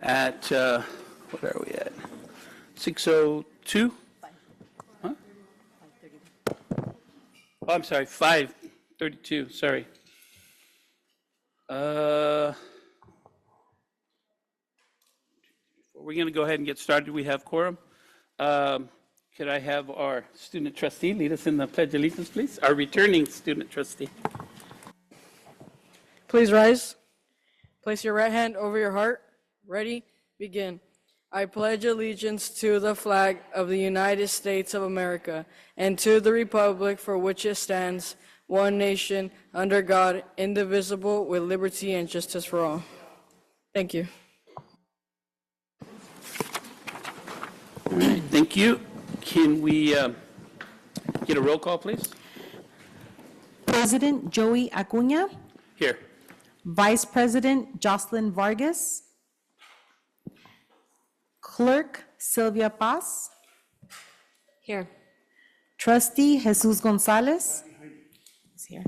at, what are we at? 6:02? Huh? Oh, I'm sorry, 5:32, sorry. We're going to go ahead and get started. We have quorum. Could I have our student trustee lead us in the Pledge of Allegiance, please? Our returning student trustee. Please rise. Place your right hand over your heart. Ready? Begin. I pledge allegiance to the flag of the United States of America and to the republic for which it stands, one nation, under God, indivisible, with liberty and justice for all. Thank you. All right, thank you. Can we get a roll call, please? President Joey Acuña, Here. Vice President Jocelyn Vargas, Clerk Sylvia Paz, Here. Trustee Jesus Gonzalez, is here.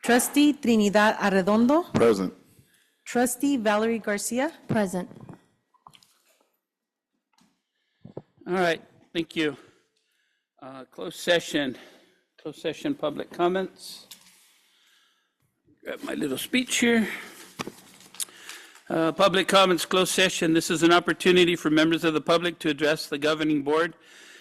Trustee Trinidad Arredondo, Present. Trustee Valerie Garcia. Present. All right, thank you. Closed session public comments. Grab my little speech here. Public comments, closed session. This is an opportunity for members of the public to address the governing board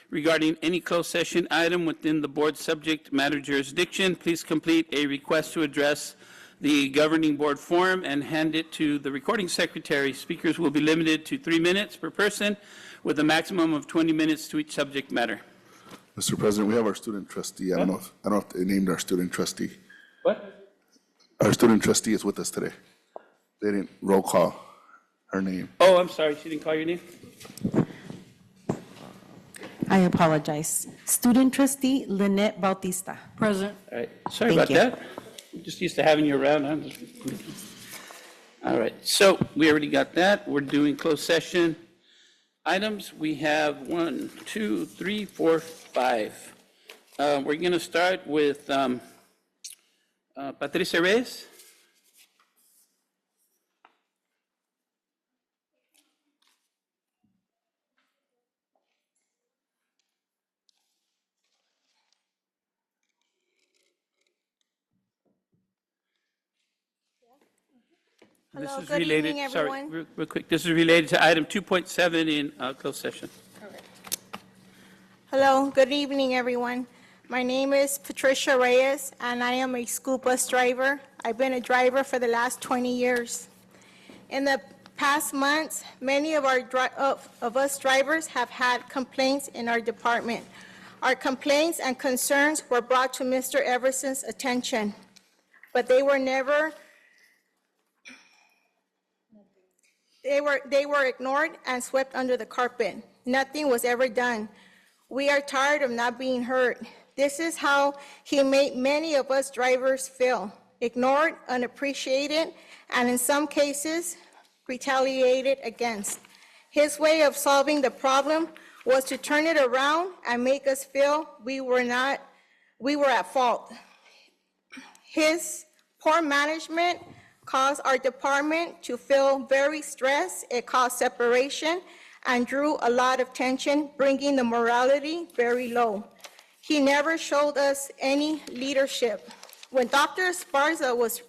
regarding any closed session item within the board's subject matter jurisdiction. Please complete a request to address the governing board form and hand it to the recording secretary. Speakers will be limited to 3 minutes per person with a maximum of 20 minutes to each subject matter. Mr. President, we have our student trustee. I don't know if they named our student trustee. What? Our student trustee is with us today. They didn't roll call her name. Oh, I'm sorry, she didn't call your name? I apologize. Student Trustee Lynette Bautista. Present. All right, sorry Thank about you. that. I'm just used to having you around. All right, so we already got that. We're doing closed session items. We have 1, 2, 3, 4, 5. We're going to start with Patricia Reyes. Hello, This is good related, evening, sorry, everyone. real quick. This is related to item 2.7 in closed session. Hello, good evening, everyone. My name is Patricia Reyes, and I am a school bus driver. I've been a driver for the last 20 years. In the past months, many of us drivers have had complaints in our department. Our complaints and concerns were brought to Mr. Everson's attention, but they were ignored and swept under the carpet. Nothing was ever done. We are tired of not being heard. This is how he made many of us drivers feel: ignored, unappreciated, and in some cases, retaliated against. His way of solving the problem was to turn it around and make us feel we were at fault. His poor management caused our department to feel very stressed. It caused separation and drew a lot of tension, bringing the morality very low. He never showed us any leadership. When Dr. Esparza was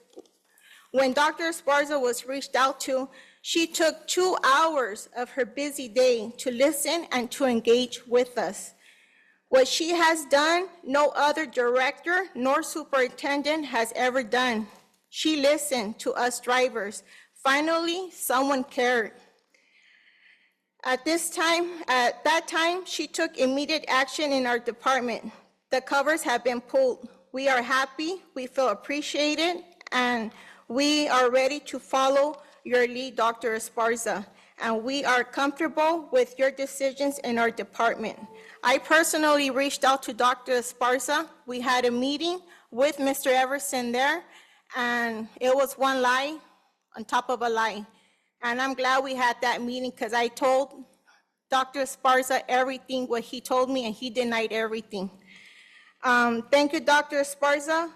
reached out to, she took 2 hours of her busy day to listen and to engage with us. What she has done, no other director nor superintendent has ever done. She listened to us drivers. Finally, someone cared. At that time, she took immediate action in our department. The covers have been pulled. We are happy, we feel appreciated, and we are ready to follow your lead, Dr. Esparza, and we are comfortable with your decisions in our department. I personally reached out to Dr. Esparza. We had a meeting with Mr. Everson there, and it was one lie on top of a lie. And I'm glad we had that meeting because I told Dr. Esparza everything what he told me, and he denied everything. Thank you, Dr. Esparza.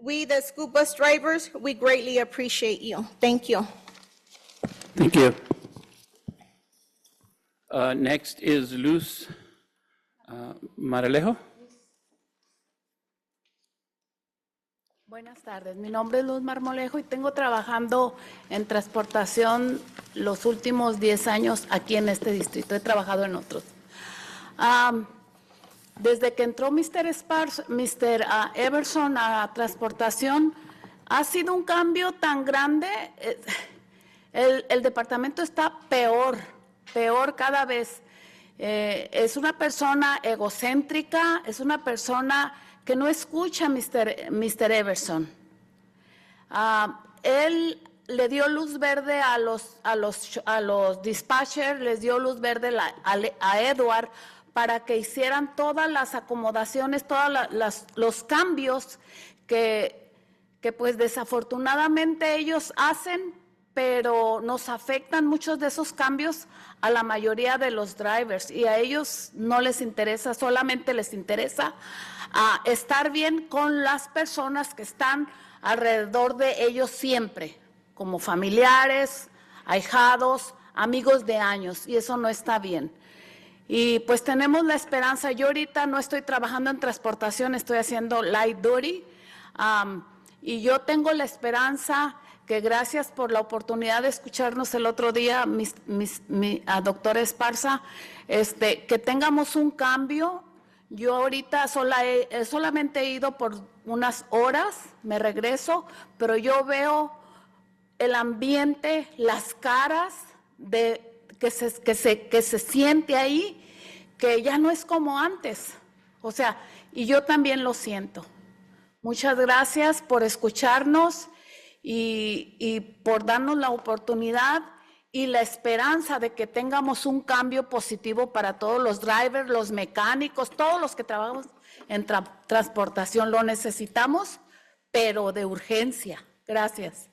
We, the school bus drivers, we greatly appreciate you. Thank you. Thank you. Next is Luz Maralejo. Buenas tardes, mi nombre es Luz Marmolejo y tengo trabajando en transportación los últimos 10 años aquí en este distrito. He trabajado en otros. Desde que entró Mr. Everson a transportación, ha sido un cambio tan grande. El departamento está peor cada vez. Es una persona egocéntrica, es una persona que no escucha a Mr. Everson. Él le dio luz verde a los dispatchers, les dio luz verde a Edward para que hicieran todas las acomodaciones, todos los cambios que pues desafortunadamente ellos hacen, pero nos afectan muchos de esos cambios a la mayoría de los drivers y a ellos no les interesa, solamente les interesa estar bien con las personas que están alrededor de ellos siempre, como familiares, ahijados, amigos de años, y eso no está bien. Y pues tenemos la esperanza. Yo ahorita no estoy trabajando en transportación, estoy haciendo light duty, y yo tengo la esperanza que gracias por la oportunidad de escucharnos el otro día, a doctora Esparza, que tengamos un cambio. Yo ahorita solamente he ido por unas horas, me regreso, pero yo veo el ambiente, las caras que se siente ahí, que ya no es como antes. O sea, y yo también lo siento. Muchas gracias por escucharnos y por darnos la oportunidad y la esperanza de que tengamos un cambio positivo para todos los drivers, los mecánicos, todos los que trabajamos en transportación. Lo necesitamos, pero de urgencia. Gracias.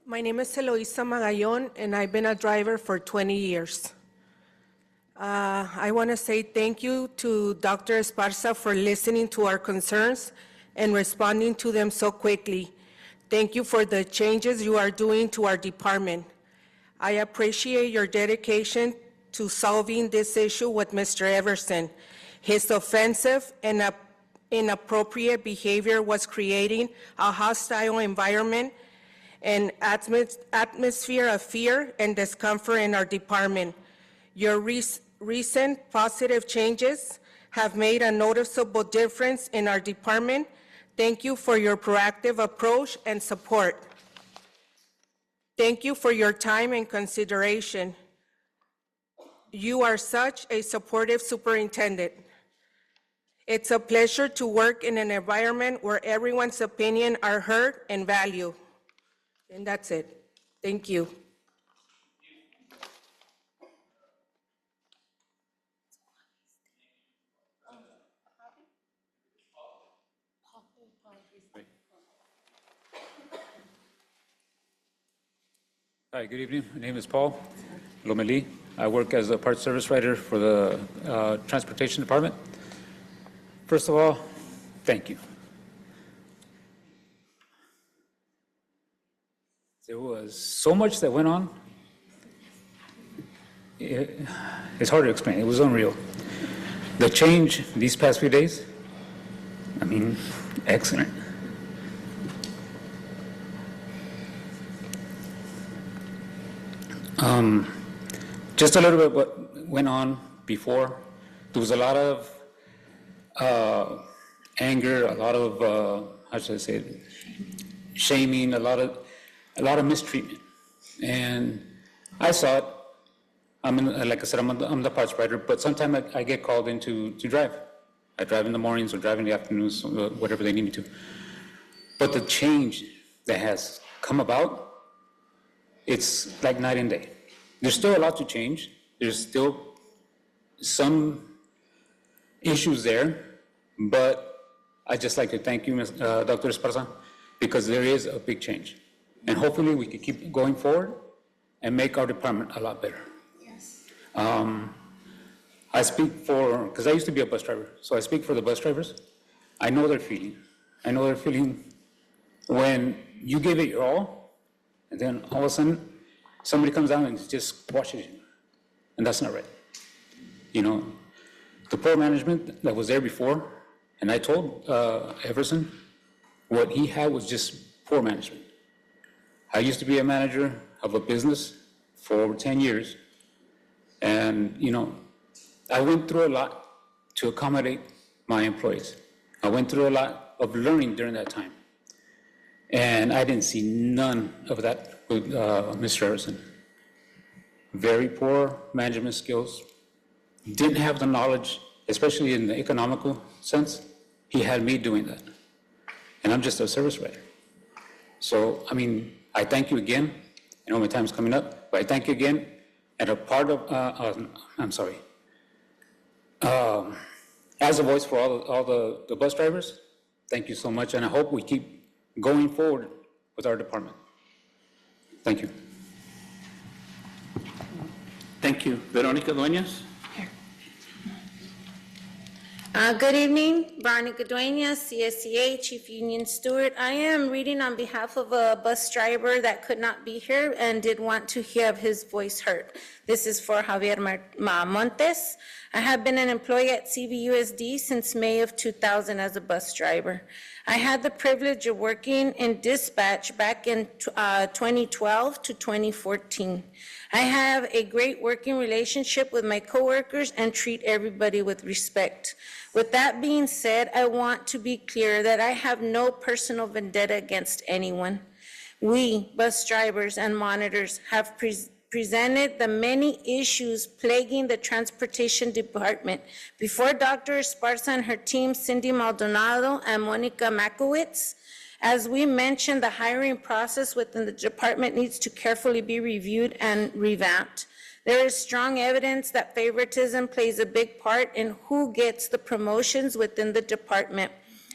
My name is Eloisa Magallon, and I've been a driver for 20 years. I want to say thank you to Dr. Esparza for listening to our concerns and responding to them so quickly. Thank you for the changes you are doing to our department. I appreciate your dedication to solving this issue with Mr. Everson. His offensive and inappropriate behavior was creating a hostile environment and atmosphere of fear and discomfort in our department. Your recent positive changes have made a noticeable difference in our department. Thank you for your proactive approach and support. Thank you for your time and consideration. You are such a supportive superintendent. It's a pleasure to work in an environment where everyone's opinion are heard and valued. And that's it. Thank you. Hi, good evening. My name is Paul Lomeli. I work as a parts service writer for the Transportation Department. First of all, thank you. There was so much that went on. It's hard to explain. It was unreal. The change these past few days, I mean, excellent. Just a little bit what went on before. There was a lot of anger, a lot of, how should I say it, shaming, a lot of mistreatment. And I saw it. Like I said, I'm the parts writer, but sometimes I get called in to drive. I drive in the mornings or drive in the afternoons, whatever they need me to. But the change that has come about, it's like night and day. There's still a lot to change. There's still some issues there, but I'd just like to thank you, Dr. Esparza, because there is a big change. And hopefully we can keep going forward and make our department a lot better. Yes. I speak for, because I used to be a bus driver, so I speak for the bus drivers. I know their feeling. I know their feeling when you give it your all, and then all of a sudden, somebody comes down and just watches you. And that's not right. You know, the poor management that was there before, and I told Everson, what he had was just poor management. I used to be a manager of a business for over 10 years, and, you know, I went through a lot to accommodate my employees. I went through a lot of learning during that time. And I didn't see none of that with Mr. Harrison. Very poor management skills, didn't have the knowledge, especially in the economical sense. He had me doing that. And I'm just a service writer. So, I mean, I thank you again. I know my time's coming up, but I thank you again. And a part of, as a voice for all the bus drivers, thank you so much. And I hope we keep going forward with our department. Thank you. Thank you. Veronica Dueñas? Good evening, Veronica Dueñas, CSCA, Chief Union Steward. I am reading on behalf of a bus driver that could not be here and did want to have his voice heard. This is for Javier Montes. I have been an employee at CVUSD since May of 2000 as a bus driver. I had the privilege of working in dispatch back in 2012 to 2014. I have a great working relationship with my coworkers and treat everybody with respect. With that being said, I want to be clear that I have no personal vendetta against anyone. We, bus drivers and monitors, have presented the many issues plaguing the transportation department before Dr. Esparza and her team, Cindy Maldonado and Monica Makowitz. As we mentioned, the hiring process within the department needs to carefully be reviewed and revamped. There is strong evidence that favoritism plays a big part in who gets the promotions within the department.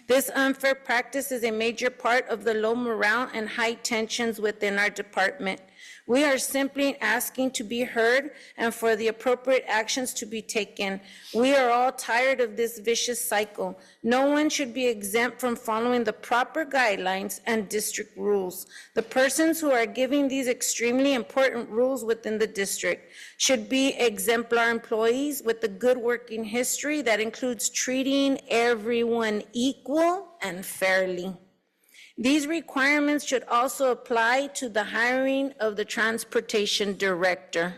This unfair practice is a major part of the low morale and high tensions within our department. We are simply asking to be heard and for the appropriate actions to be taken. We are all tired of this vicious cycle. No one should be exempt from following the proper guidelines and district rules. The persons who are giving these extremely important rules within the district should be exemplar employees with a good working history that includes treating everyone equal and fairly. These requirements should also apply to the hiring of the transportation director.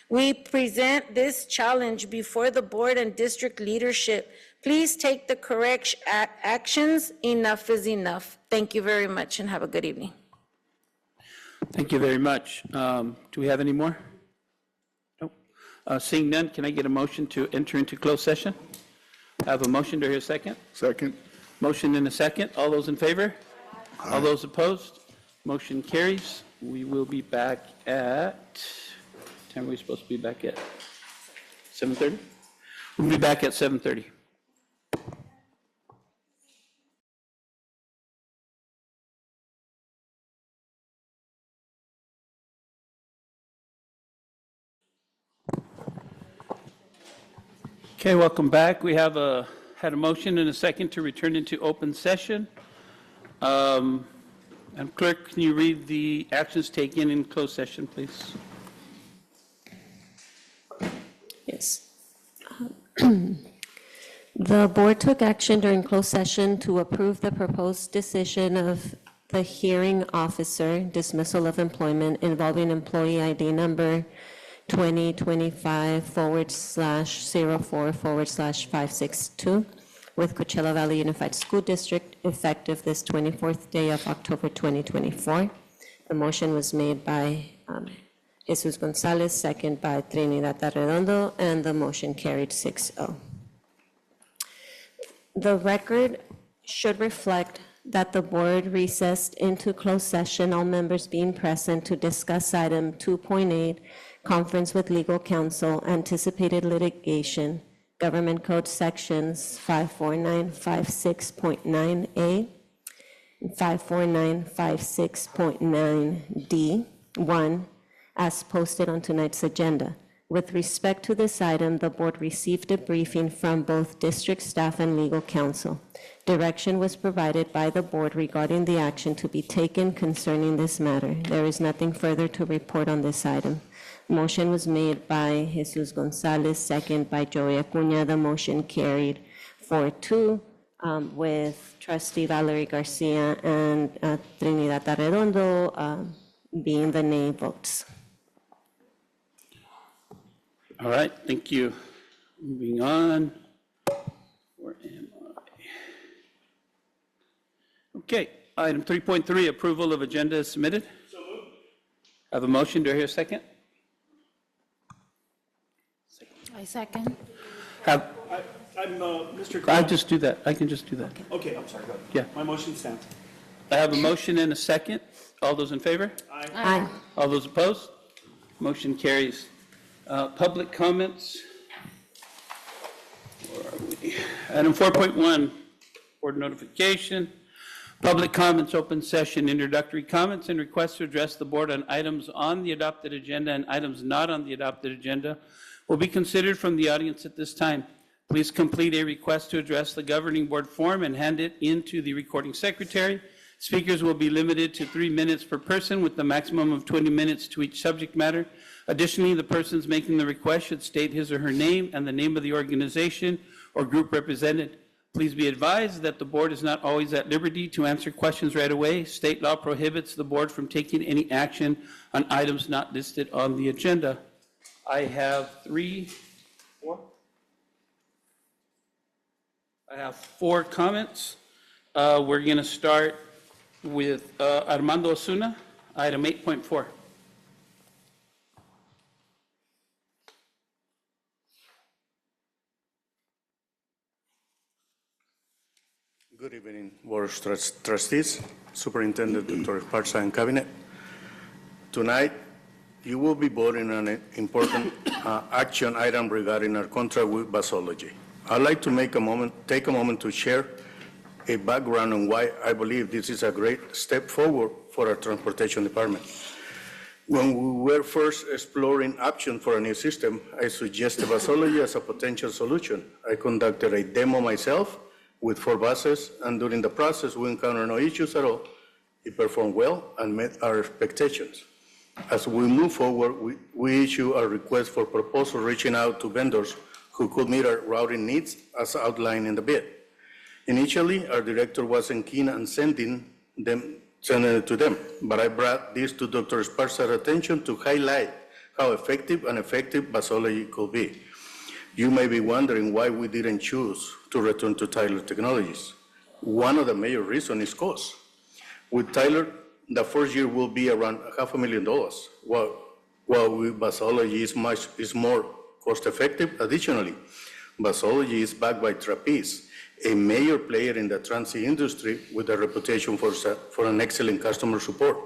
We present this challenge before the board and district leadership. Please take the correct actions. Enough is enough. Thank you very much and have a good evening. Thank you very much. Do we have any more? Nope. Seeing none, can I get a motion to enter into closed session? I have a motion. Do I hear a second? Second. Motion and a second. All those in favor? All those opposed? Motion carries. We will be back at, what time are we supposed to be back at? 7:30? We'll be back at 7:30. Okay, welcome back. We have had a motion and a second to return into open session. And clerk, can you read the actions taken in closed session, please? Yes. The board took action during closed session to approve the proposed decision of the hearing officer dismissal of employment involving employee ID number 2025/04/562 with Coachella Valley Unified School District effective this 24th day of October 2024. The motion was made by Jesus Gonzalez, second by Trinidad Arredondo, and the motion carried 6-0. The record should reflect that the board recessed into closed session, all members being present to discuss item 2.8, conference with legal counsel, anticipated litigation, Government Code Sections 54956.9A and 54956.9D, 1, as posted on tonight's agenda. With respect to this item, the board received a briefing from both district staff and legal counsel. Direction was provided by the board regarding the action to be taken concerning this matter. There is nothing further to report on this item. Motion was made by Jesus Gonzalez, second by Joey Acuña. The motion carried 4-2 with trustee Valerie Garcia and Trinidad Arredondo being the nay votes. All right, thank you. Moving on. Where am I? Okay, item 3.3, approval of agenda is submitted. So moved. Have a motion, do I hear a second? I second. Have, I'm Mr. I'll just do that, I can just do that. Okay, I'm sorry, go ahead. Yeah. My motion stands. I have a motion and a second. All those in favor? Aye. All those opposed? Motion carries. Public comments. Where are we? Item 4.1, board notification. Public comments, open session, introductory comments and requests to address the board on items on the adopted agenda and items not on the adopted agenda will be considered from the audience at this time. Please complete a request to address the governing board form and hand it in to the recording secretary. Speakers will be limited to 3 minutes per person with the maximum of 20 minutes to each subject matter. Additionally, the persons making the request should state his or her name and the name of the organization or group represented. Please be advised that the board is not always at liberty to answer questions right away. State law prohibits the board from taking any action on items not listed on the agenda. I have four comments. We're going to start with Armando Osuna, item 8.4. Good evening, Board of Trustees, Superintendent Dr. Esparza and Cabinet. Tonight, you will be voting on an important action item regarding our contract with Basology. I'd like to take a moment to share a background on why I believe this is a great step forward for our transportation department. When we were first exploring options for a new system, I suggested Basology as a potential solution. I conducted a demo myself with 4 buses, and during the process, we encountered no issues at all. It performed well and met our expectations. As we move forward, we issue a request for proposal reaching out to vendors who could meet our routing needs as outlined in the bid. Initially, our director wasn't keen on sending it to them, but I brought this to Dr. Esparza's attention to highlight how effective Basology could be. You may be wondering why we didn't choose to return to Tyler Technologies. One of the major reasons is cost. With Tyler, the first year will be around $500,000, while with Basology is more cost effective. Additionally, Basology is backed by Trapeze, a major player in the transit industry with a reputation for an excellent customer support.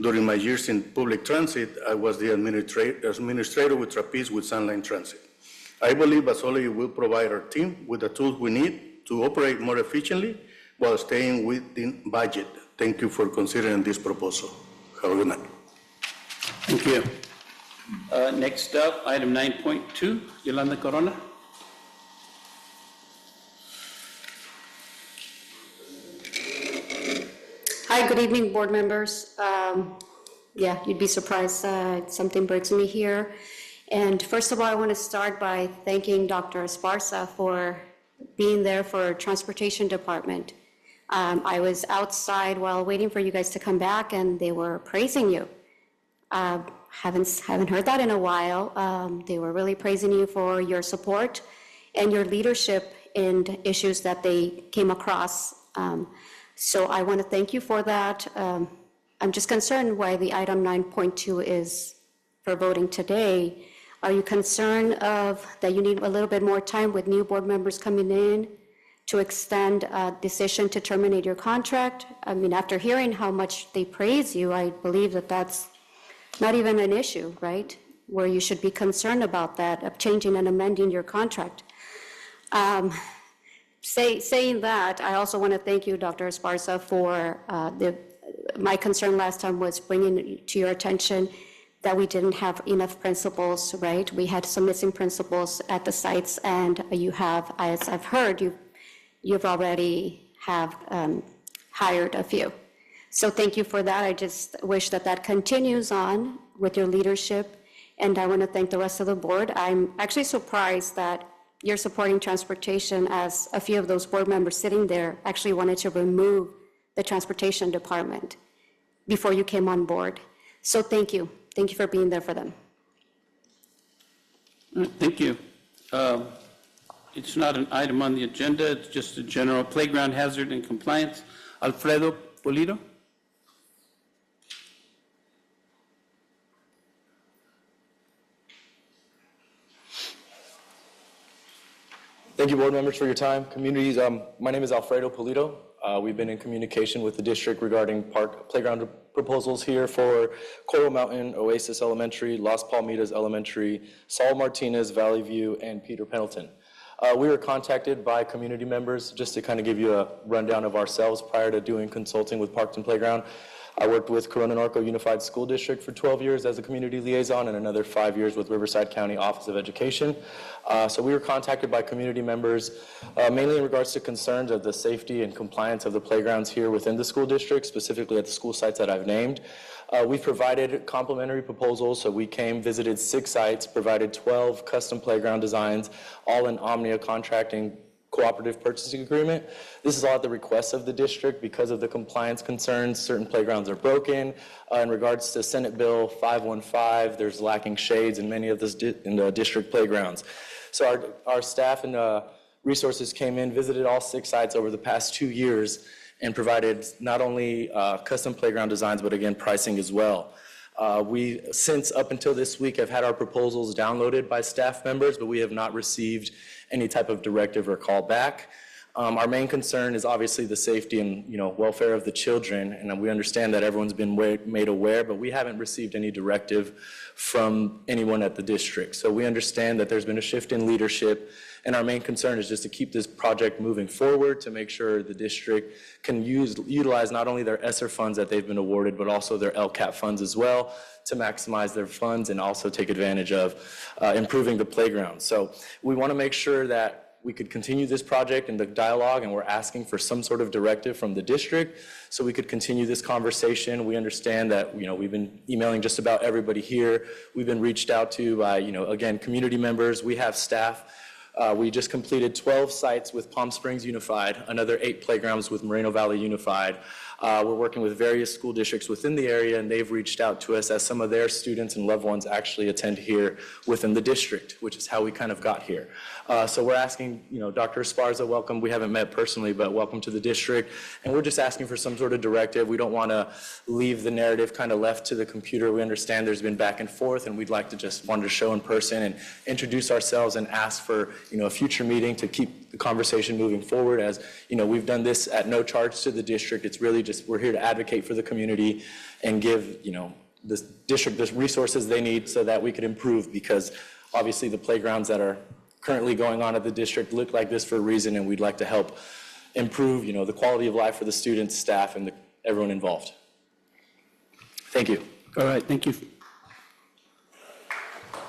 During my years in public transit, I was the administrator with Trapeze with Sunline Transit. I believe Basology will provide our team with the tools we need to operate more efficiently while staying within budget. Thank you for considering this proposal. Have a good night. Thank you. Next up, item 9.2, Yolanda Corona. Hi, good evening, board members. Yeah, you'd be surprised, something brings me here. And first of all, I want to start by thanking Dr. Esparza for being there for Transportation Department. I was outside while waiting for you guys to come back, and they were praising you. Haven't heard that in a while. They were really praising you for your support and your leadership in issues that they came across. So I want to thank you for that. I'm just concerned why the item 9.2 is for voting today. Are you concerned that you need a little bit more time with new board members coming in to extend a decision to terminate your contract? I mean, after hearing how much they praise you, I believe that that's not even an issue, right? Where you should be concerned about that, of changing and amending your contract. Saying that, I also want to thank you, Dr. Esparza, for my concern last time was bringing to your attention that we didn't have enough principals, right? We had some missing principals at the sites, and you have, as I've heard, you've already have hired a few. So thank you for that. I just wish that that continues on with your leadership, and I want to thank the rest of the board. I'm actually surprised that you're supporting transportation, as a few of those board members sitting there actually wanted to remove the transportation department before you came on board. So thank you. Thank you for being there for them. Thank you. It's not an item on the agenda, it's just a general playground hazard and compliance. Alfredo Pulido? Thank you, board members, for your time. Communities, my name is Alfredo Pulido. We've been in communication with the district regarding park playground proposals here for Coral Mountain, Oasis Elementary, Las Palmitas Elementary, Saul Martinez, Valley View, and Peter Pendleton. We were contacted by community members just to kind of give you a rundown of ourselves prior to doing consulting with Parks and Playground. I worked with Corona Norco Unified School District for 12 years as a community liaison and another 5 years with Riverside County Office of Education. So we were contacted by community members, mainly in regards to concerns of the safety and compliance of the playgrounds here within the school district, specifically at the school sites that I've named. We've provided complimentary proposals, so we came, visited 6 sites, provided 12 custom playground designs, all in Omnia contracting cooperative purchasing agreement. This is all at the request of the district because of the compliance concerns. Certain playgrounds are broken. In regards to Senate Bill 515, there's lacking shades in many of the district playgrounds. So our staff and resources came in, visited all 6 sites over the past 2 years, and provided not only custom playground designs, but again, pricing as well. We, since up until this week, have had our proposals downloaded by staff members, but we have not received any type of directive or call back. Our main concern is obviously the safety and welfare of the children, and we understand that everyone's been made aware, but we haven't received any directive from anyone at the district. So we understand that there's been a shift in leadership, and our main concern is just to keep this project moving forward to make sure the district can utilize not only their ESSER funds that they've been awarded, but also their LCAP funds as well to maximize their funds and also take advantage of improving the playground. So we want to make sure that we could continue this project and the dialogue, and we're asking for some sort of directive from the district so we could continue this conversation. We understand that, we've been emailing just about everybody here. We've been reached out to by, again, community members. We have staff. We just completed 12 sites with Palm Springs Unified, another 8 playgrounds with Moreno Valley Unified. We're working with various school districts within the area, and they've reached out to us as some of their students and loved ones actually attend here within the district, which is how we kind of got here. So we're asking, Dr. Esparza, welcome. We haven't met personally, but welcome to the district. And we're just asking for some sort of directive. We don't want to leave the narrative kind of left to the computer. We understand there's been back and forth, and we'd like to just wanted to show in person and introduce ourselves and ask for, a future meeting to keep the conversation moving forward. As, we've done this at no charge to the district. It's really just, we're here to advocate for the community and give, this district the resources they need so that we could improve, because obviously the playgrounds that are currently going on at the district look like this for a reason, and we'd like to help improve, the quality of life for the students, staff, and everyone involved. Thank you. All right, thank you.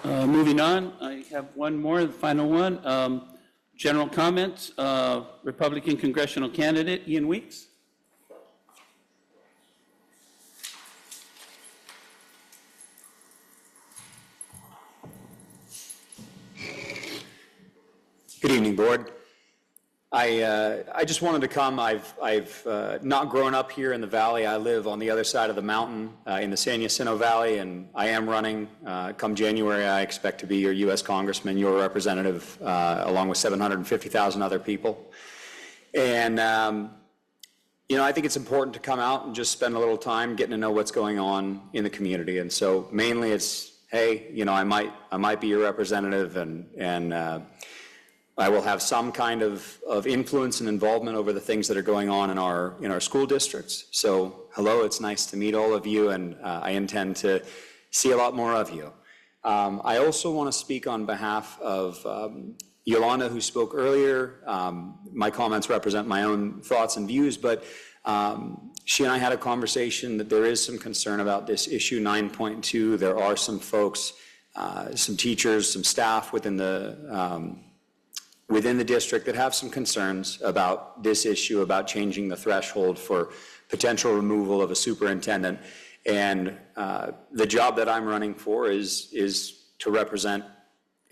Moving on, I have one more, the final one. General comments, Republican congressional candidate Ian Weeks. Good evening, board. I just wanted to come. I've not grown up here in the valley. I live on the other side of the mountain in the San Jacinto Valley, and I am running. Come January, I expect to be your U.S. Congressman, your representative, along with 750,000 other people. And, I think it's important to come out and just spend a little time getting to know what's going on in the community. And so mainly it's, hey, I might be your representative, and I will have some kind of influence and involvement over the things that are going on in our school districts. So hello, it's nice to meet all of you, and I intend to see a lot more of you. I also want to speak on behalf of Yolanda, who spoke earlier. My comments represent my own thoughts and views, but She and I had a conversation that there is some concern about this issue 9.2. There are some folks, some teachers, some staff within the district that have some concerns about this issue, about changing the threshold for potential removal of a superintendent. And the job that I'm running for is to represent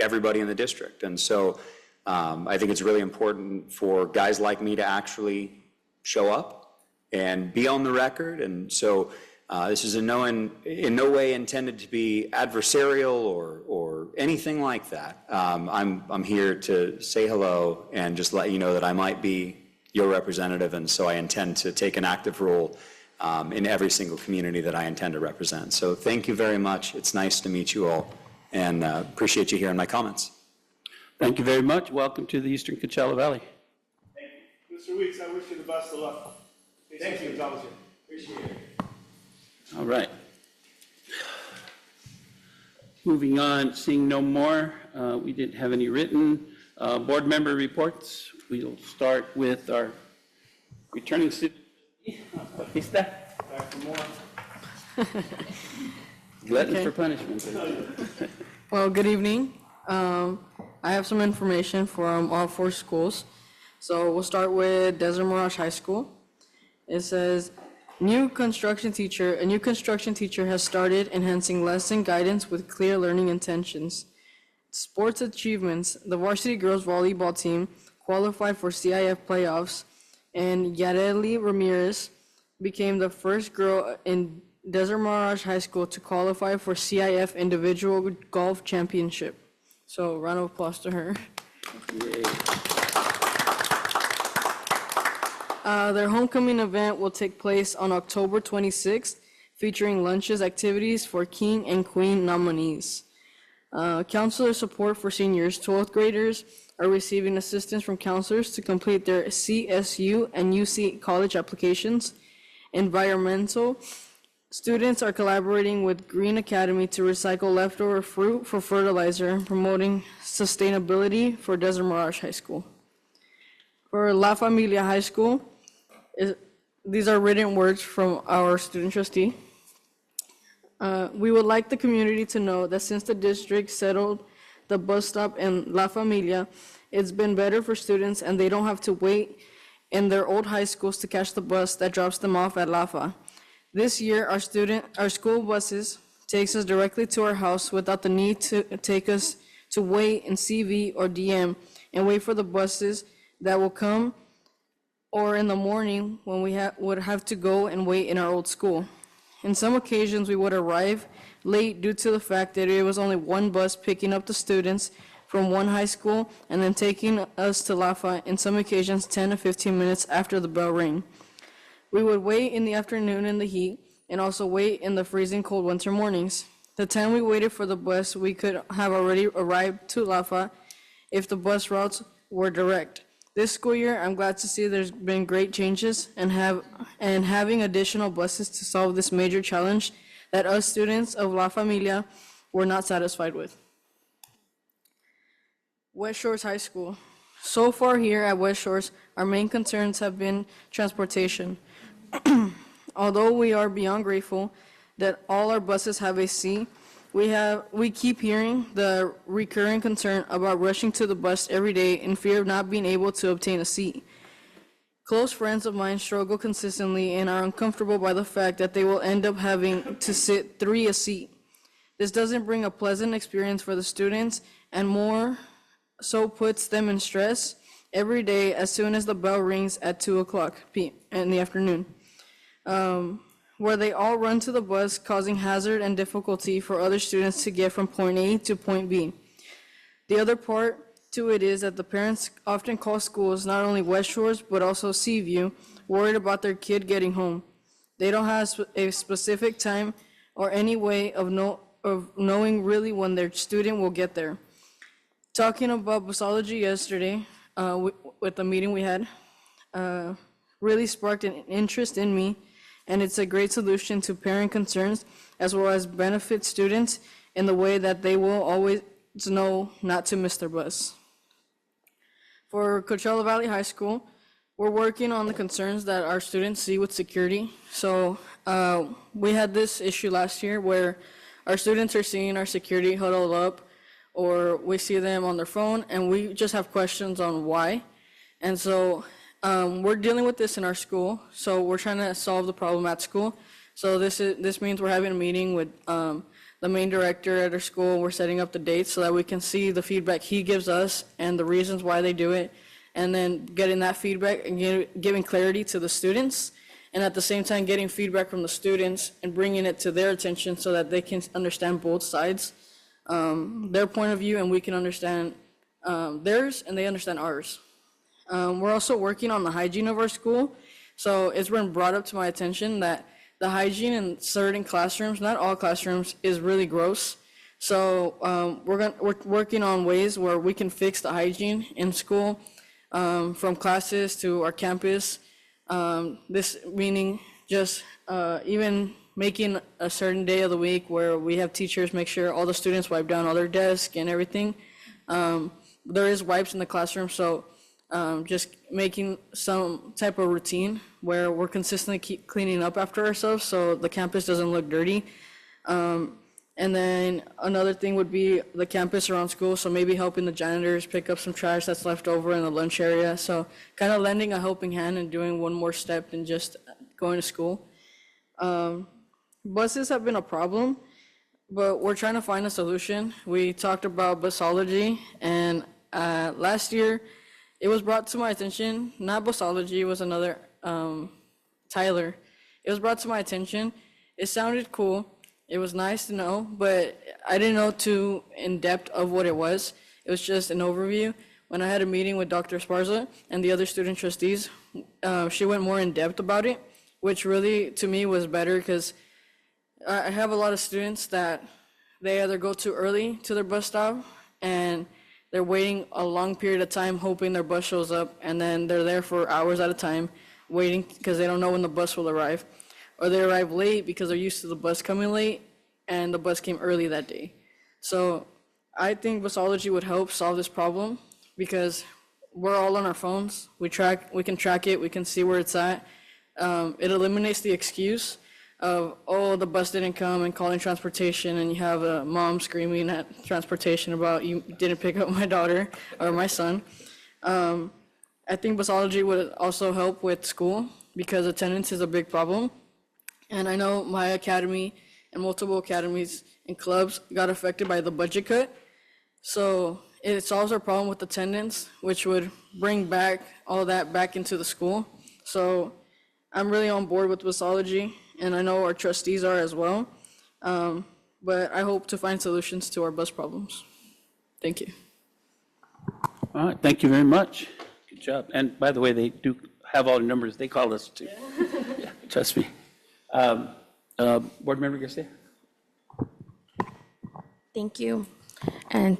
everybody in the district. And so I think it's really important for guys like me to actually show up and be on the record. And so this is in no way intended to be adversarial or anything like that. I'm here to say hello and just let you know that I might be your representative, and so I intend to take an active role in every single community that I intend to represent. So thank you very much. It's nice to meet you all, and appreciate you hearing my comments. Thank you very much. Welcome to the Eastern Coachella Valley. Thank you. Mr. Weeks, I wish you the best of luck. Thank you. Appreciate it. All right. Moving on, seeing no more, we didn't have any written board member reports. We'll start with our returning city. Batista. Back for more. Glutton for punishment. Well, good evening. I have some information from all 4 schools. So we'll start with Desert Mirage High School. It says, a new construction teacher has started enhancing lesson guidance with clear learning intentions. Sports achievements, the varsity girls volleyball team qualified for CIF playoffs, and Yareli Ramirez became the first girl in Desert Mirage High School to qualify for CIF individual golf championship. So round of applause to her. Yay. Their homecoming event will take place on October 26th, featuring lunches, activities for king and queen nominees. Counselor support for seniors. 12th graders are receiving assistance from counselors to complete their CSU and UC college applications. Environmental students are collaborating with Green Academy to recycle leftover fruit for fertilizer, promoting sustainability for Desert Mirage High School. For La Familia High School, these are written words from our student trustee. We would like the community to know that since the district settled the bus stop in La Familia, it's been better for students and they don't have to wait in their old high schools to catch the bus that drops them off at LAFA. This year, our school buses takes us directly to our house without the need to take us to wait in CV or DM and wait for the buses that will come, or in the morning when we would have to go and wait in our old school. In some occasions, we would arrive late due to the fact that it was only one bus picking up the students from one high school and then taking us to LAFA, in some occasions 10 to 15 minutes after the bell rang. We would wait in the afternoon in the heat and also wait in the freezing cold winter mornings. The time we waited for the bus, we could have already arrived to LAFA if the bus routes were direct. This school year, I'm glad to see there's been great changes and having additional buses to solve this major challenge that us students of La Familia were not satisfied with. West Shores High School. So far here at West Shores, our main concerns have been transportation. Although we are beyond grateful that all our buses have a seat, we keep hearing the recurring concern about rushing to the bus every day in fear of not being able to obtain a seat. Close friends of mine struggle consistently and are uncomfortable by the fact that they will end up having to sit 3 a seat. This doesn't bring a pleasant experience for the students and more so puts them in stress every day as soon as the bell rings at 2 o'clock in the afternoon. Where they all run to the bus, causing hazard and difficulty for other students to get from point A to point B. The other part to it is that the parents often call schools, not only West Shores, but also CVU, worried about their kid getting home. They don't have a specific time or any way of knowing really when their student will get there. Talking about busology yesterday, with the meeting we had, really sparked an interest in me, and it's a great solution to parent concerns as well as benefit students in the way that they will always know not to miss their bus. For Coachella Valley High School, we're working on the concerns that our students see with security. So we had this issue last year where our students are seeing our security huddled up, or we see them on their phone, and we just have questions on why. And so we're dealing with this in our school, so we're trying to solve the problem at school. So this means we're having a meeting with the main director at our school. We're setting up the dates so that we can see the feedback he gives us and the reasons why they do it, and then getting that feedback and giving clarity to the students, and at the same time getting feedback from the students and bringing it to their attention so that they can understand both sides, their point of view, and we can understand theirs and they understand ours. We're also working on the hygiene of our school. So it's been brought up to my attention that the hygiene in certain classrooms, not all classrooms, is really gross. So we're working on ways where we can fix the hygiene in school, from classes to our campus. This meaning just even making a certain day of the week where we have teachers make sure all the students wipe down all their desks and everything. There is wipes in the classroom, so just making some type of routine where we're consistently keep cleaning up after ourselves so the campus doesn't look dirty. And then another thing would be the campus around school, so maybe helping the janitors pick up some trash that's left over in the lunch area. So kind of lending a helping hand and doing one more step than just going to school. Buses have been a problem, but we're trying to find a solution. We talked about busology, and last year it was brought to my attention, not busology, it was another, Tyler. It was brought to my attention. It sounded cool. It was nice to know, but I didn't know too in depth of what it was. It was just an overview. When I had a meeting with Dr. Esparza and the other student trustees, she went more in depth about it, which really to me was better because I have a lot of students that they either go too early to their bus stop and they're waiting a long period of time hoping their bus shows up, and then they're there for hours at a time waiting because they don't know when the bus will arrive. Or they arrive late because they're used to the bus coming late and the bus came early that day. So I think busology would help solve this problem because we're all on our phones. We can track it, we can see where it's at. It eliminates the excuse of, oh, the bus didn't come, and calling transportation, and you have a mom screaming at transportation about you didn't pick up my daughter or my son. I think busology would also help with school because attendance is a big problem. And I know my academy and multiple academies and clubs got affected by the budget cut. So it solves our problem with attendance, which would bring back all that back into the school. So I'm really on board with busology, and I know our trustees are as well. But I hope to find solutions to our bus problems. Thank you. All right, thank you very much. Good job. And by the way, they do have all the numbers. They called us too. Yeah, trust me. Board Member Garcia. Thank you. And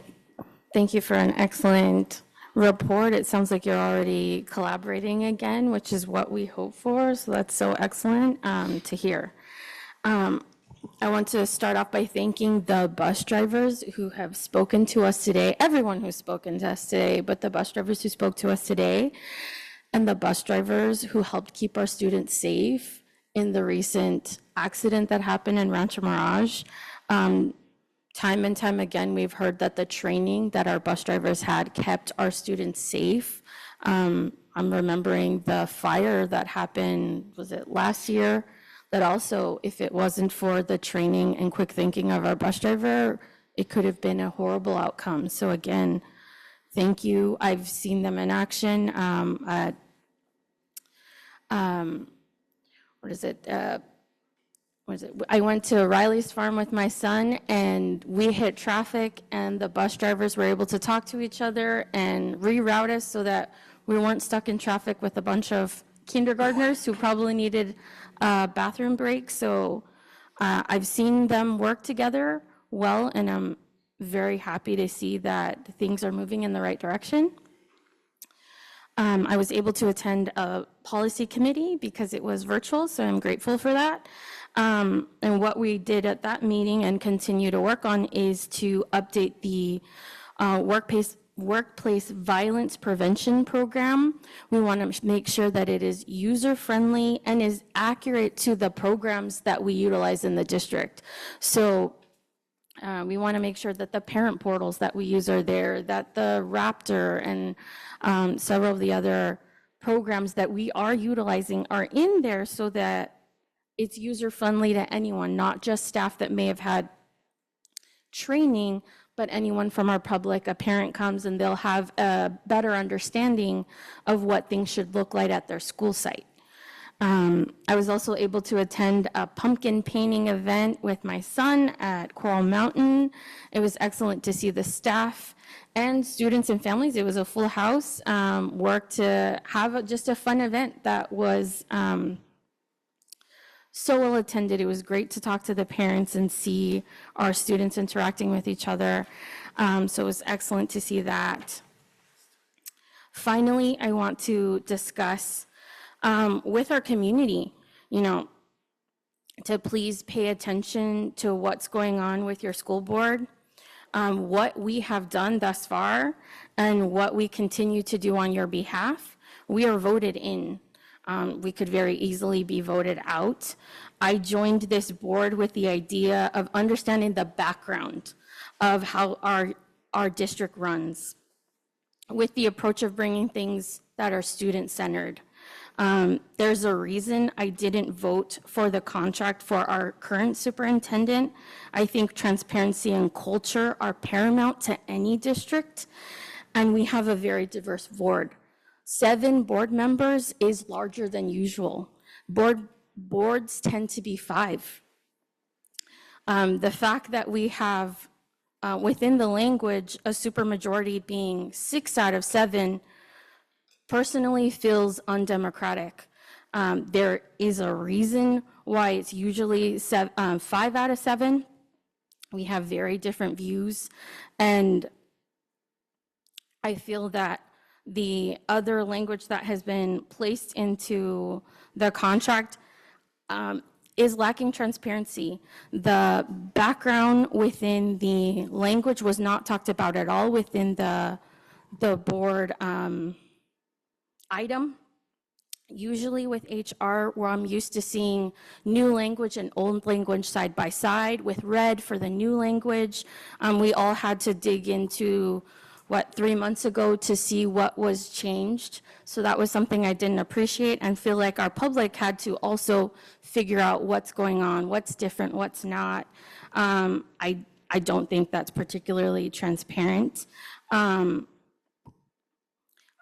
thank you for an excellent report. It sounds like you're already collaborating again, which is what we hope for. So that's so excellent to hear. I want to start off by thanking the bus drivers who have spoken to us today, everyone who's spoken to us today, but the bus drivers who spoke to us today, and the bus drivers who helped keep our students safe in the recent accident that happened in Rancho Mirage. Time and time again, we've heard that the training that our bus drivers had kept our students safe. I'm remembering the fire that happened, was it last year? That also, if it wasn't for the training and quick thinking of our bus driver, it could have been a horrible outcome. So again, thank you. I've seen them in action at, I went to Riley's farm with my son, and we hit traffic, and the bus drivers were able to talk to each other and reroute us so that we weren't stuck in traffic with a bunch of kindergartners who probably needed a bathroom break. So I've seen them work together well, and I'm very happy to see that things are moving in the right direction. I was able to attend a policy committee because it was virtual, so I'm grateful for that. And what we did at that meeting and continue to work on is to update the workplace violence prevention program. We want to make sure that it is user-friendly and is accurate to the programs that we utilize in the district. So we want to make sure that the parent portals that we use are there, that the Raptor and several of the other programs that we are utilizing are in there so that it's user-friendly to anyone, not just staff that may have had training, but anyone from our public. A parent comes and they'll have a better understanding of what things should look like at their school site. I was also able to attend a pumpkin painting event with my son at Coral Mountain. It was excellent to see the staff and students and families. It was a full house, work to have just a fun event that was so well attended. It was great to talk to the parents and see our students interacting with each other. So it was excellent to see that. Finally, I want to discuss with our community, to please pay attention to what's going on with your school board, what we have done thus far, and what we continue to do on your behalf. We are voted in. We could very easily be voted out. I joined this board with the idea of understanding the background of how our district runs, with the approach of bringing things that are student-centered. There's a reason I didn't vote for the contract for our current superintendent. I think transparency and culture are paramount to any district, and we have a very diverse board. 7 board members is larger than usual. Boards tend to be 5. The fact that we have within the language a supermajority being 6 out of 7 personally feels undemocratic. There is a reason why it's usually 5 out of 7. We have very different views, and I feel that the other language that has been placed into the contract is lacking transparency. The background within the language was not talked about at all within the board item. Usually with HR, where I'm used to seeing new language and old language side by side, with red for the new language, we all had to dig into 3 months ago to see what was changed. So that was something I didn't appreciate, and feel like our public had to also figure out what's going on, what's different, what's not. I don't think that's particularly transparent.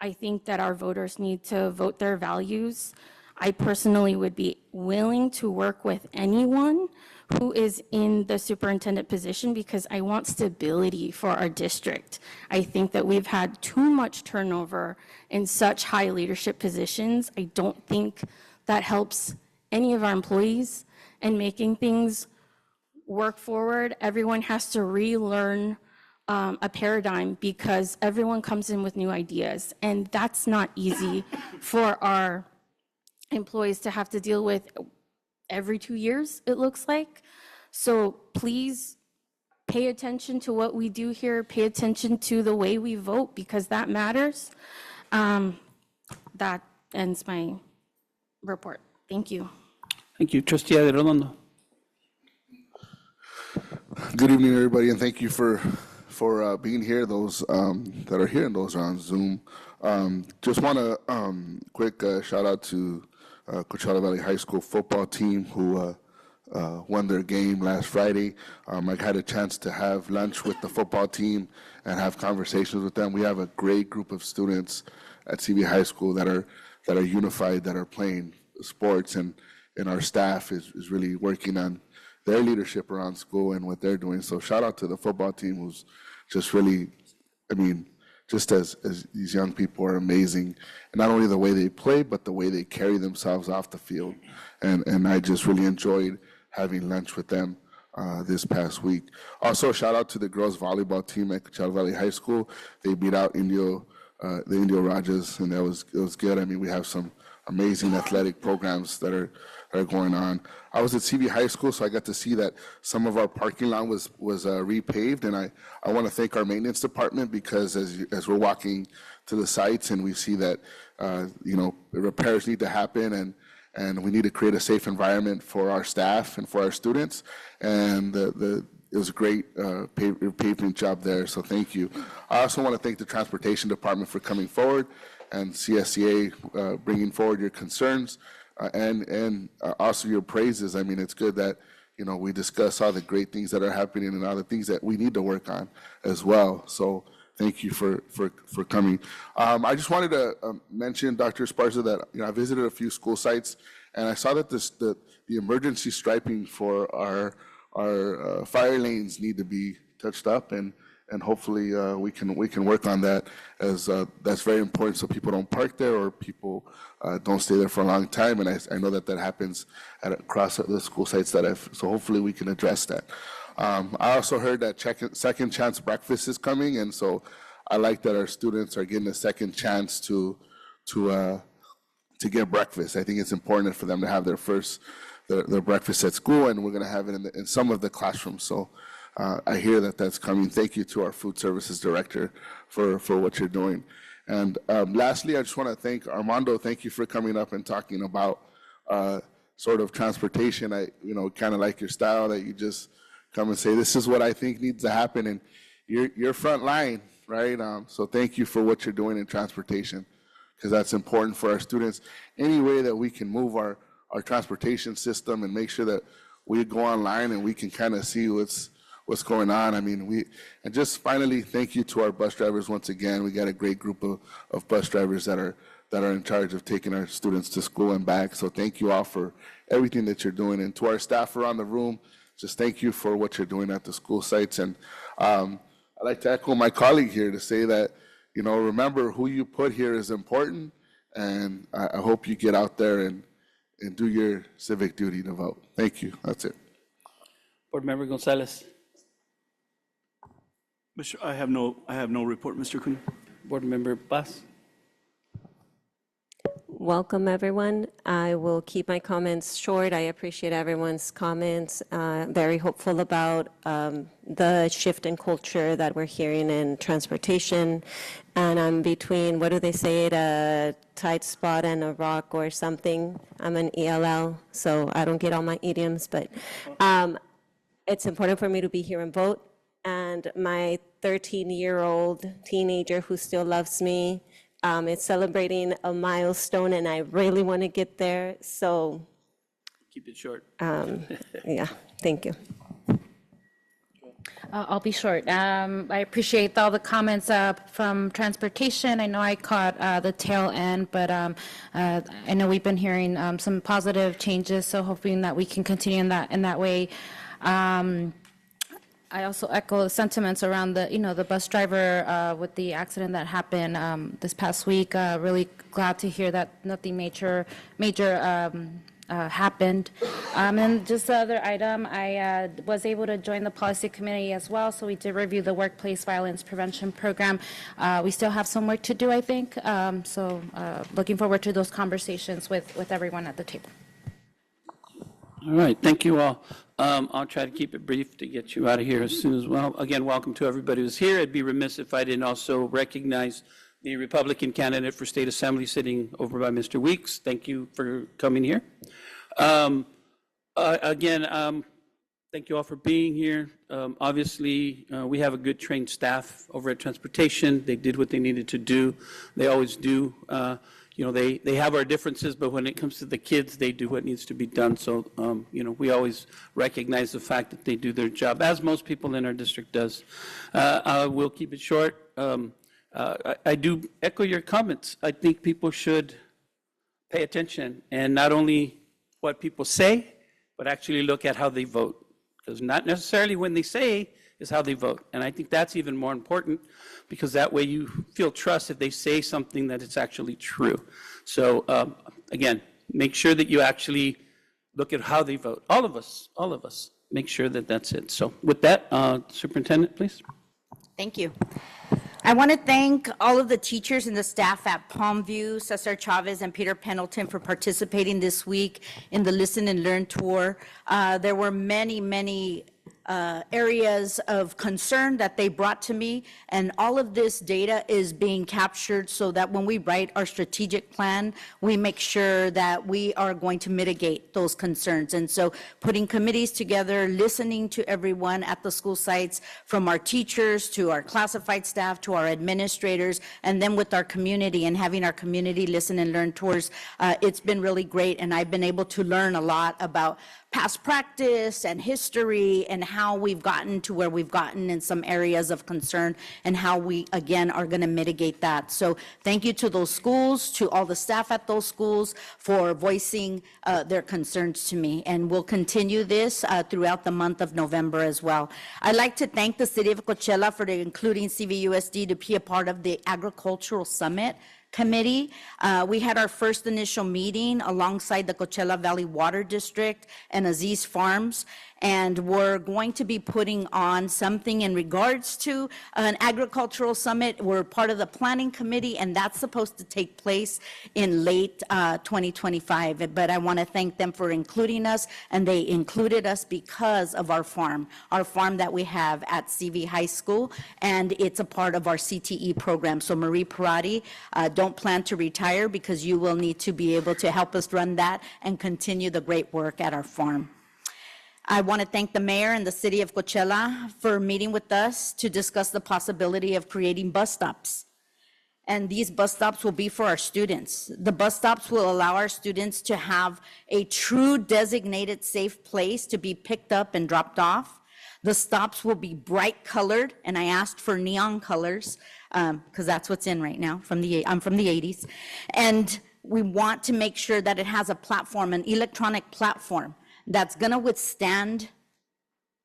I think that our voters need to vote their values. I personally would be willing to work with anyone who is in the superintendent position because I want stability for our district. I think that we've had too much turnover in such high leadership positions. I don't think that helps any of our employees in making things work forward. Everyone has to relearn a paradigm because everyone comes in with new ideas, and that's not easy for our employees to have to deal with every 2 years, it looks like. So please pay attention to what we do here, pay attention to the way we vote, because that matters. That ends my report. Thank you. Thank you. Trustee Arredondo. Good evening, everybody, and thank you for being here, those that are here and those are on Zoom. Just want to quick shout out to Coachella Valley High School football team who won their game last Friday. I had a chance to have lunch with the football team and have conversations with them. We have a great group of students at CV High School that are unified, that are playing sports, and our staff is really working on their leadership around school and what they're doing. So shout out to the football team who's just really, just as these young people are amazing. And not only the way they play, but the way they carry themselves off the field. And I just really enjoyed having lunch with them this past week. Also, shout out to the girls volleyball team at Coachella Valley High School. They beat out the Indio Rajas, and it was good. We have some amazing athletic programs that that are going on. I was at CV High School, so I got to see that some of our parking lot was repaved, and I want to thank our maintenance department because as we're walking to the sites and we see that repairs need to happen and we need to create a safe environment for our staff and for our students, and it was a great pavement job there, so thank you. I also want to thank the Transportation Department for coming forward and CSCA bringing forward your concerns and also your praises. I mean, it's good that, we discuss all the great things that are happening and all the things that we need to work on as well. So thank you for coming. I just wanted to mention, Dr. Esparza, that I visited a few school sites and I saw that the emergency striping for our fire lanes need to be touched up, and hopefully we can work on that, as that's very important so people don't park there or people don't stay there for a long time, and I know that happens across the school sites so hopefully we can address that. I also heard that second chance breakfast is coming, and so I like that our students are getting a second chance to get breakfast. I think it's important for them to have their breakfast at school, and we're going to have it in some of the classrooms. So I hear that's coming. Thank you to our food services director for what you're doing. And lastly, I just want to thank Armando. Thank you for coming up and talking about sort of transportation. I kind of like your style that you just come and say, this is what I think needs to happen, and you're front line, right? So thank you for what you're doing in transportation, because that's important for our students. Any way that we can move our transportation system and make sure that we go online and we can kind of see what's going on. I mean, and just finally, thank you to our bus drivers once again. We got a great group of bus drivers that are in charge of taking our students to school and back. So thank you all for everything that you're doing. And to our staff around the room, just thank you for what you're doing at the school sites. And I'd like to echo my colleague here to say that, remember, who you put here is important, and I hope you get out there and do your civic duty to vote. Thank you. That's it. Board Member Gonzalez. I have no report, Mr. Kuhn. Board Member Paz. Welcome, everyone. I will keep my comments short. I appreciate everyone's comments. Very hopeful about the shift in culture that we're hearing in transportation. And I'm between, what do they say, a tight spot and a rock or something. I'm an ELL, so I don't get all my idioms, but it's important for me to be here and vote. And my 13-year-old teenager who still loves me, it's celebrating a milestone, and I really want to get there. So keep it short. Yeah, thank you. I'll be short. I appreciate all the comments from transportation. I know I caught the tail end, but I know we've been hearing some positive changes, so hoping that we can continue in that way. I also echo the sentiments around the bus driver with the accident that happened this past week. Really glad to hear that nothing major happened. And just the other item, I was able to join the policy committee as well, so we did review the workplace violence prevention program. We still have some work to do, I think, so looking forward to those conversations with everyone at the table. All right, thank you all. I'll try to keep it brief to get you out of here as soon as well. Again, welcome to everybody who's here. I'd be remiss if I didn't also recognize the Republican candidate for State Assembly sitting over by Mr. Weeks. Thank you for coming here. Again, thank you all for being here. Obviously, we have a good trained staff over at Transportation. They did what they needed to do. They always do. They have our differences, but when it comes to the kids, they do what needs to be done. So, we always recognize the fact that they do their job, as most people in our district does. I will keep it short. I do echo your comments. I think people should pay attention, and not only what people say, but actually look at how they vote. Because not necessarily when they say is how they vote. And I think that's even more important, because that way you feel trust if they say something that it's actually true. So again, make sure that you actually look at how they vote. All of us, make sure that that's it. So with that, Superintendent, please. Thank you. I want to thank all of the teachers and the staff at Palmview, Cesar Chavez and Peter Pendleton for participating this week in the Listen and Learn tour. There were many areas of concern that they brought to me, and all of this data is being captured so that when we write our strategic plan, we make sure that we are going to mitigate those concerns. And so putting committees together, listening to everyone at the school sites, from our teachers to our classified staff to our administrators, and then with our community and having our community listen and learn tours, it's been really great, and I've been able to learn a lot about past practice and history and how we've gotten to where we've gotten in some areas of concern and how we, again, are going to mitigate that. So thank you to those schools, to all the staff at those schools for voicing their concerns to me. And we'll continue this throughout the month of November as well. I'd like to thank the City of Coachella for including CVUSD to be a part of the Agricultural Summit Committee. We had our first initial meeting alongside the Coachella Valley Water District and Aziz Farms, and we're going to be putting on something in regards to an agricultural summit. We're part of the planning committee, and that's supposed to take place in late 2025. But I want to thank them for including us, and they included us because of our farm that we have at CV High School, and it's a part of our CTE program. So Marie Parati, don't plan to retire because you will need to be able to help us run that and continue the great work at our farm. I want to thank the mayor and the city of Coachella for meeting with us to discuss the possibility of creating bus stops. And these bus stops will be for our students. The bus stops will allow our students to have a true designated safe place to be picked up and dropped off. The stops will be bright colored, and I asked for neon colors because that's what's in right now. I'm from the 80s. And we want to make sure that it has a platform, an electronic platform, that's going to withstand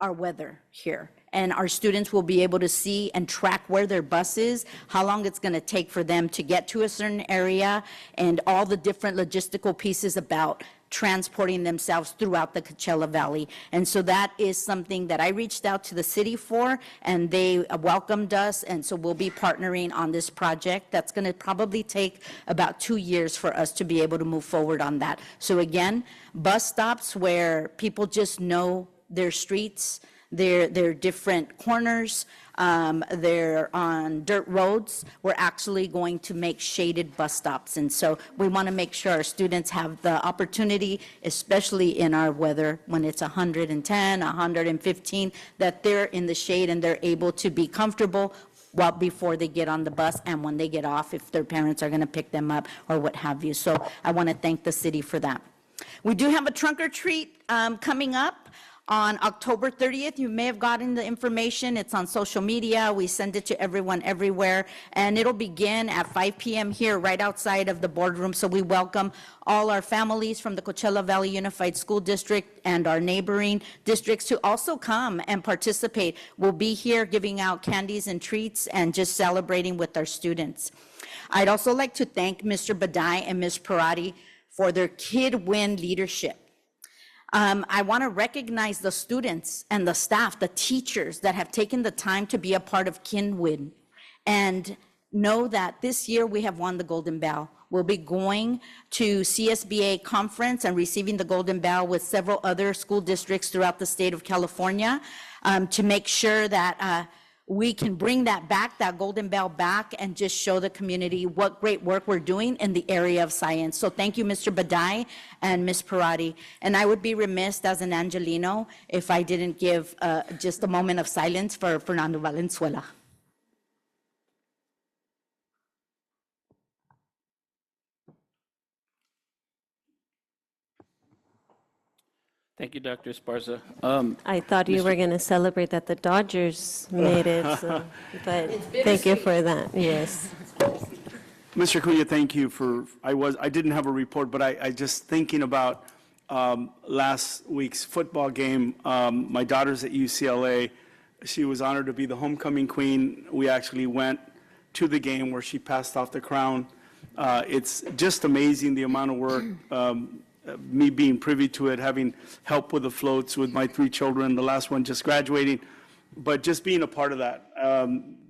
our weather here. And our students will be able to see and track where their bus is, how long it's going to take for them to get to a certain area, and all the different logistical pieces about transporting themselves throughout the Coachella Valley. And so that is something that I reached out to the city for, and they welcomed us, and so we'll be partnering on this project. That's going to probably take about 2 years for us to be able to move forward on that. So again, bus stops where people just know their streets, their different corners, they're on dirt roads. We're actually going to make shaded bus stops. And so we want to make sure our students have the opportunity, especially in our weather when it's 110, 115, that they're in the shade and they're able to be comfortable before they get on the bus and when they get off, if their parents are going to pick them up or what have you. So I want to thank the city for that. We do have a trunk or treat coming up on October 30th. You may have gotten the information. It's on social media. We send it to everyone everywhere. And it'll begin at 5 p.m. here right outside of the boardroom. So we welcome all our families from the Coachella Valley Unified School District and our neighboring districts to also come and participate. We'll be here giving out candies and treats and just celebrating with our students. I'd also like to thank Mr. Badai and Ms. Parati for their Kid Win leadership. I want to recognize the students and the staff, the teachers that have taken the time to be a part of Kid Win, and know that this year we have won the Golden Bell. We'll be going to CSBA conference and receiving the Golden Bell with several other school districts throughout the state of California to make sure that we can bring that back, that Golden Bell back, and just show the community what great work we're doing in the area of science. So thank you, Mr. Badai and Ms. Parati. And I would be remiss as an Angelino if I didn't give just a moment of silence for Fernando Valenzuela. Thank you, Dr. Esparza. I thought you were going to celebrate that the Dodgers made it, so, but thank you for that, yes. Mr. Cunha, thank you for, I didn't have a report, but I just thinking about last week's football game. My daughter's at UCLA. She was honored to be the homecoming queen. We actually went to the game where she passed off the crown. It's just amazing the amount of work, me being privy to it, having help with the floats with my 3 children, the last one just graduating, but just being a part of that.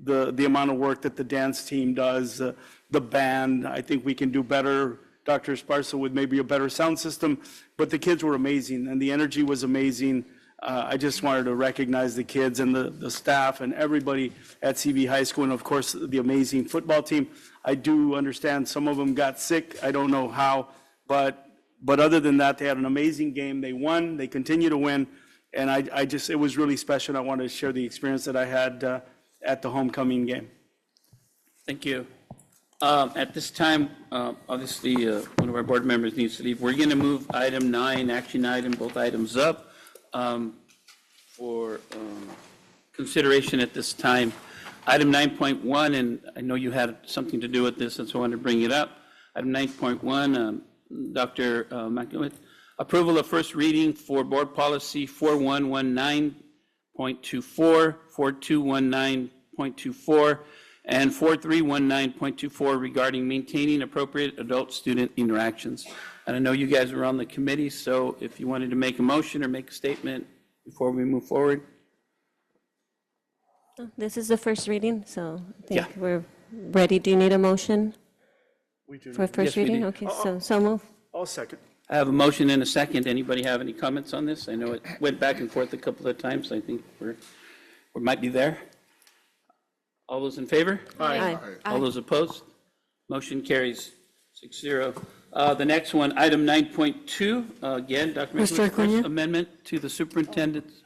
the amount of work that the dance team does, the band. I think we can do better, Dr. Esparza, with maybe a better sound system, but the kids were amazing, and the energy was amazing. I just wanted to recognize the kids and the staff and everybody at CV High School, and of course, the amazing football team. I do understand some of them got sick. I don't know how, but other than that, they had an amazing game. They won. They continue to win, and it was really special. I wanted to share the experience that I had at the homecoming game. Thank you. At this time, obviously, one of our board members needs to leave. We're going to move item 9, action item, both items up for consideration at this time. Item 9.1, and I know you had something to do with this, and so I wanted to bring it up. Item 9.1, Dr. McElwith, approval of first reading for Board Policy 4119.24, 4219.24, and 4319.24 regarding maintaining appropriate adult-student interactions. And I know you guys are on the committee, so if you wanted to make a motion or make a statement before we move forward. This is the first reading, so I Yeah. think we're ready. Do you need a motion We do. for first Yes, we reading? do. Okay, so move. I'll second. I have a motion and a second. Anybody have any comments on this? I know it went back and forth a couple of times. I think we might be there. All those in favor? Aye. All those opposed? Motion carries 6-0. The next one, item 9.2, again, Dr. Mr. McElwith, Acuna? first amendment to the superintendent's,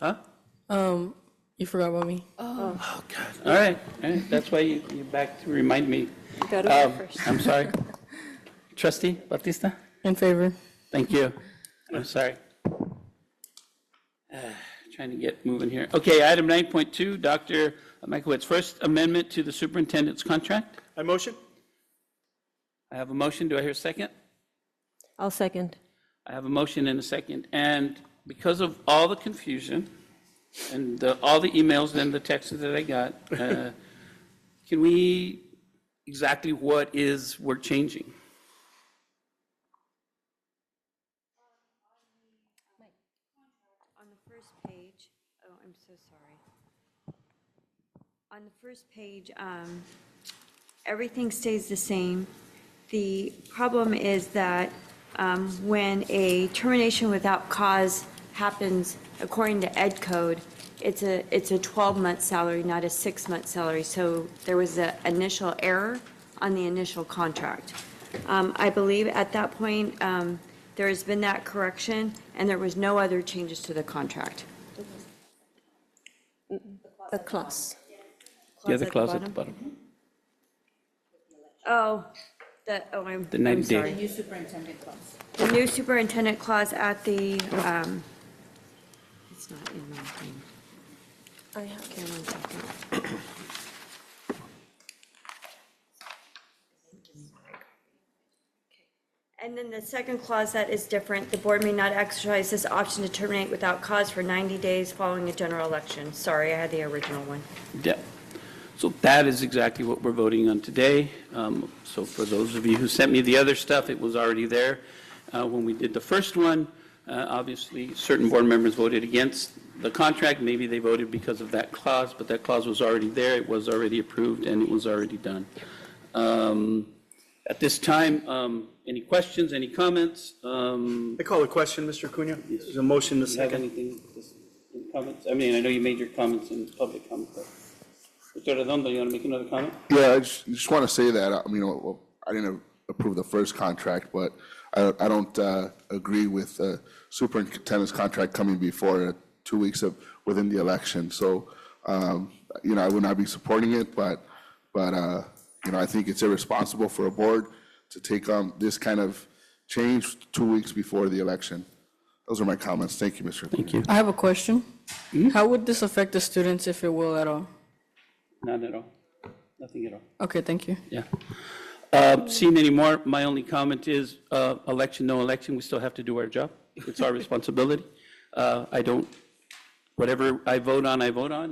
You forgot about me. All right, that's why you're back to remind me. Gotta go first. I'm sorry. Trustee Bautista? In favor. Thank you. I'm sorry. Trying to get moving here. Okay, item 9.2, Dr. Michaelwitz, first amendment to the superintendent's contract. I motion? I have a motion. Do I hear a second? I'll second. I have a motion and a second. And because of all the confusion and all the emails and the texts that I got, can we, exactly what is we're changing? On the first page, oh, I'm so sorry. On the first page, everything stays the same. The problem is that when a termination without cause happens, according to Ed Code, it's a 12-month salary, not a 6-month salary. So there was an initial error on the initial contract. I believe at that point, there has been that correction, and there was no other changes to the contract. The clause. The other clause at the bottom. Oh, The 90 I'm day. sorry. The new superintendent clause at the, it's not in my thing. I have. Okay, 1 second. And then the second clause that is different, the board may not exercise this option to terminate without cause for 90 days following a general election. Sorry, I had the original one. Yeah. So that is exactly what we're voting on today. So for those of you who sent me the other stuff, it was already there. When we did the first one, obviously, certain board members voted against the contract. Maybe they voted because of that clause, but that clause was already there. It was already approved, and it was already done. At this time, any questions, any comments? I call a question, Mr. Cunha. There's a motion to Do you have second. anything, any comments? I mean, I know you made your comments in public comment, but Mr. Redondo, you want to make another comment? Yeah, I just want to say that, I didn't approve the first contract, but I don't agree with superintendent's contract coming before 2 weeks within the election. So, I would not be supporting it, but I think it's irresponsible for a board to take on this kind of change 2 weeks before the election. Those are my comments. Thank you, Mr. Thank you. I have a question. How would this affect the students, if it will at all? Not at all. Nothing at all. Okay, thank you. Yeah. Seeing any more, my only comment is, election, no election, we still have to do our job. It's our responsibility. Whatever I vote on,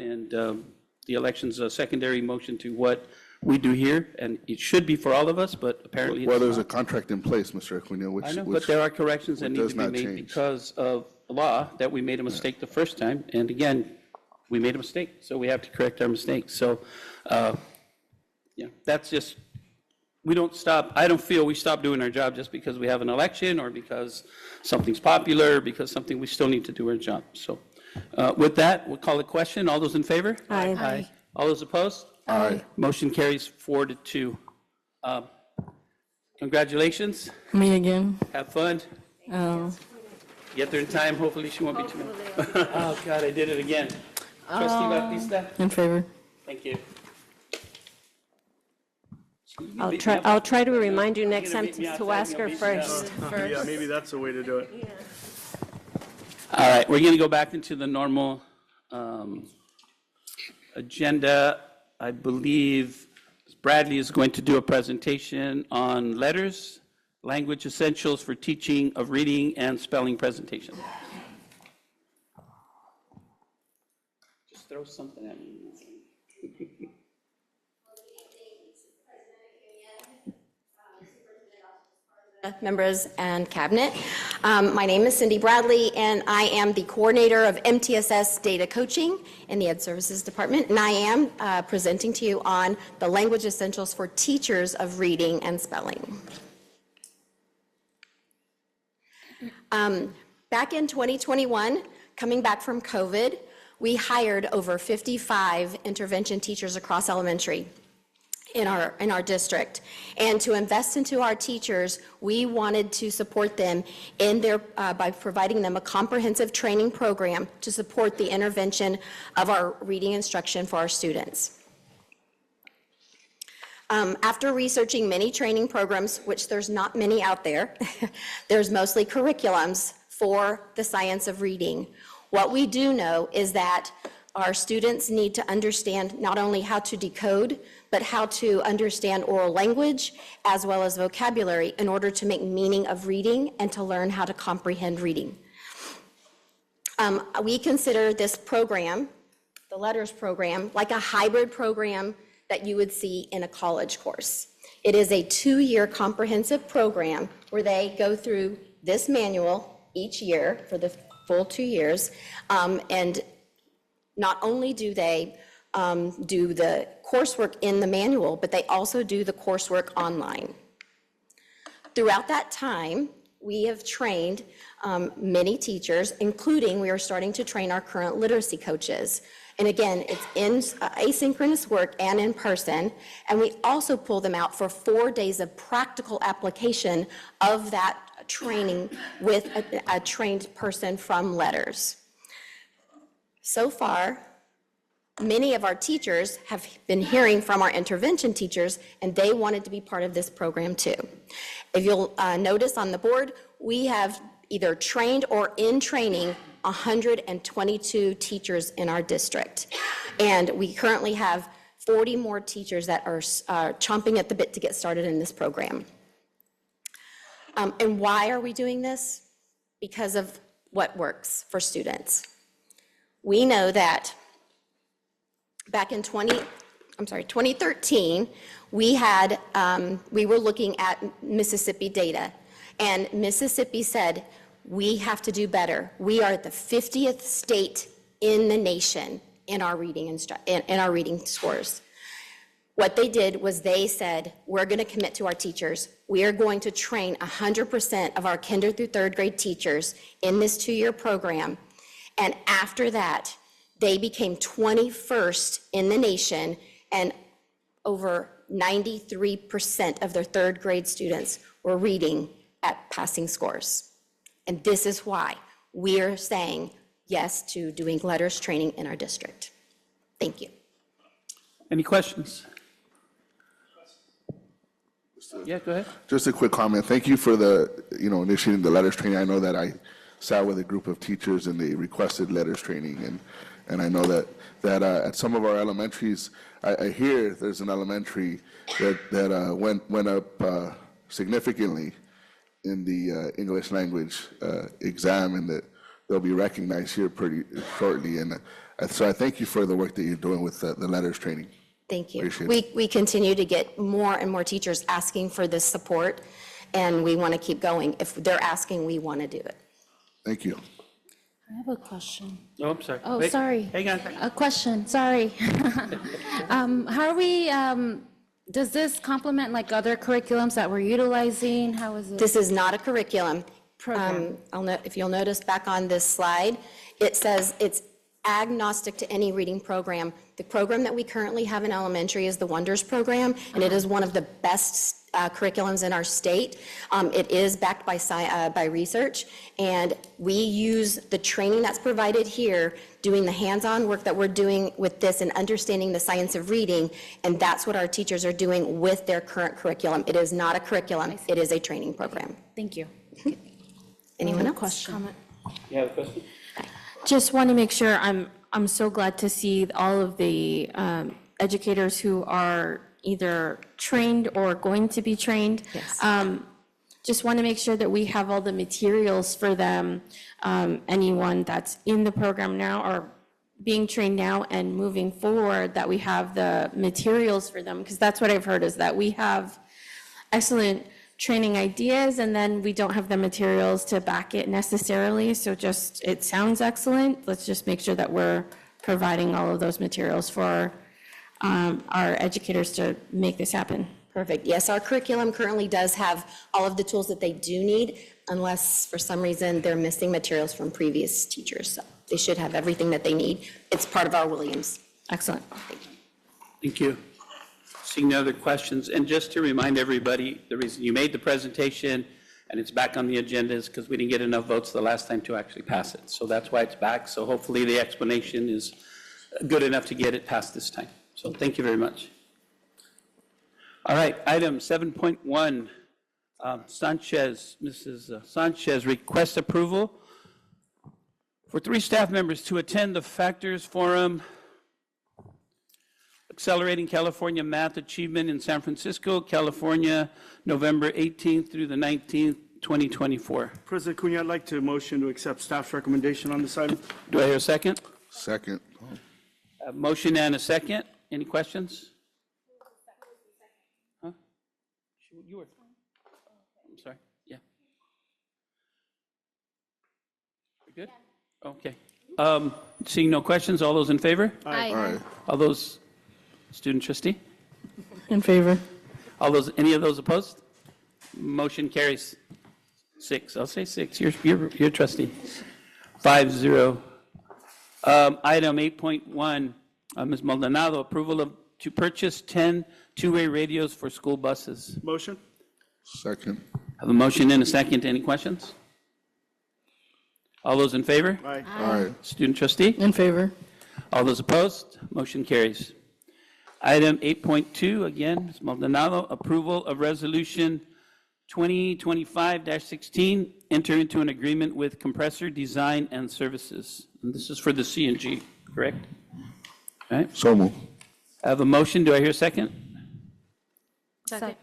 and the election's a secondary motion to what we do here, and it should be for all of us, but apparently Well, it's there's a not. contract in place, Mr. Acuna, which. I know, which- but there are corrections that which need does to be not made change. because of law, that we made a mistake the first time. And again, we made a mistake, so we have to correct our mistakes. So, that's just, we don't stop, I don't feel we stop doing our job just because we have an election or because something's popular, because something, we still need to do our job. So with that, we'll call a question. All those in favor? Aye. All those opposed? Aye. Motion carries 4-2. Congratulations. Me again. Have fun. Oh. Get there in time. Hopefully she won't be too many. Oh, God, I did it again. Trustee Batista? In favor. Thank you. I'll try to remind you next time to ask her first. Yeah, maybe that's the way to do it. All right, we're going to go back into the normal agenda. I believe Bradley is going to do a presentation on letters, language essentials for teaching of reading and spelling presentation. Just throw something at me. Members and cabinet. My name is Cindy Bradley, and I am the coordinator of MTSS data coaching in the Ed Services Department, and I am presenting to you on the language essentials for teachers of reading and spelling. Back in 2021, coming back from COVID, we hired over 55 intervention teachers across elementary in our district. And to invest into our teachers, we wanted to support them in their by providing them a comprehensive training program to support the intervention of our reading instruction for our students. After researching many training programs, which there's not many out there, there's mostly curriculums for the science of reading. What we do know is that our students need to understand not only how to decode, but how to understand oral language as well as vocabulary in order to make meaning of reading and to learn how to comprehend reading. We consider this program, the letters program, like a hybrid program that you would see in a college course. It is a 2-year comprehensive program where they go through this manual each year for the full 2 years, and not only do they do the coursework in the manual, but they also do the coursework online. Throughout that time, we have trained many teachers, including we are starting to train our current literacy coaches. And again, it's in asynchronous work and in person, and we also pull them out for 4 days of practical application of that training with a trained person from letters. So far, many of our teachers have been hearing from our intervention teachers, and they wanted to be part of this program too. If you'll notice on the board, we have either trained or in training 122 teachers in our district. And we currently have 40 more teachers that are chomping at the bit to get started in this program. And why are we doing this? Because of what works for students. We know that back in 2013, we were looking at Mississippi data, and Mississippi said, we have to do better. We are at the 50th state in the nation in our reading scores. What they did was they said, we're going to commit to our teachers. We are going to train 100% of our kinder through third grade teachers in this 2-year program. And after that, they became 21st in the nation, and over 93% of their third grade students were reading at passing scores. And this is why we are saying yes to doing letters training in our district. Thank you. Any questions? Yeah, go ahead. Just a quick comment. Thank you for initiating the letters training. I know that I sat with a group of teachers and they requested letters training, and I know that at some of our elementaries, I hear there's an elementary that went up significantly in the English language exam, and that they'll be recognized here pretty shortly. And so I thank you for the work that you're doing with the letters training. Thank you. Appreciate it. We continue to get more and more teachers asking for this support, and we want to keep going. If they're asking, we want to do it. Thank you. I have a question. Oh, I'm sorry. Oh, Wait, sorry. Hang on. A question, sorry. How are we, does this complement like other curriculums that we're utilizing? How is it? This is not a curriculum. Program. If you'll notice back on this slide, it says it's agnostic to any reading program. The program that we currently have in elementary is the Wonders program, and it is one of the best curriculums in our state. It is backed by research, and we use the training that's provided here, doing the hands-on work that we're doing with this and understanding the science of reading, and that's what our teachers are doing with their current curriculum. It is not a curriculum, it is a training program. Thank you. Anyone else? Question. You have a question? Just want to make sure, I'm so glad to see all of the educators who are either trained or going to be trained. Yes. Just want to make sure that we have all the materials for them, anyone that's in the program now or being trained now and moving forward, that we have the materials for them, because that's what I've heard, is that we have excellent training ideas and then we don't have the materials to back it necessarily. So just, it sounds excellent. Let's just make sure that we're providing all of those materials for our educators to make this happen. Perfect. Yes, our curriculum currently does have all of the tools that they do need, unless for some reason they're missing materials from previous teachers. So they should have everything that they need. It's part of our Williams. Excellent. Thank you. Seeing no other questions, and just to remind everybody, the reason you made the presentation and it's back on the agenda is because we didn't get enough votes the last time to actually pass it. So that's why it's back. So hopefully the explanation is good enough to get it passed this time. So thank you very much. All right, item 7.1, Sanchez, Mrs. Sanchez requests approval for 3 staff members to attend the Factors Forum Accelerating California Math Achievement in San Francisco, California, November 18th through the 19th, 2024. President Cunha, I'd like to motion to accept staff's recommendation on this item. Do I hear a second? Second. A motion and a second. Any questions? Huh? You were. I'm sorry. Yeah. We good? Okay. Seeing no questions, all those in favor? Aye. All those, student trustee? In favor. All those, any of those opposed? Motion carries 6. I'll say 6. You're trustee. 5-0. Item 8.1, Ms. Maldonado, approval to purchase 10 two-way radios for school buses. Motion? Second. Have a motion and a second. Any questions? All those in favor? Aye. Aye. Student trustee? In favor. All those opposed? Motion carries. Item 8.2, again, Ms. Maldonado, approval of resolution 2025-16, enter into an agreement with Compressor Design and Services. And this is for the CNG, correct? All right. So move. I have a motion. Do I hear a second? Second.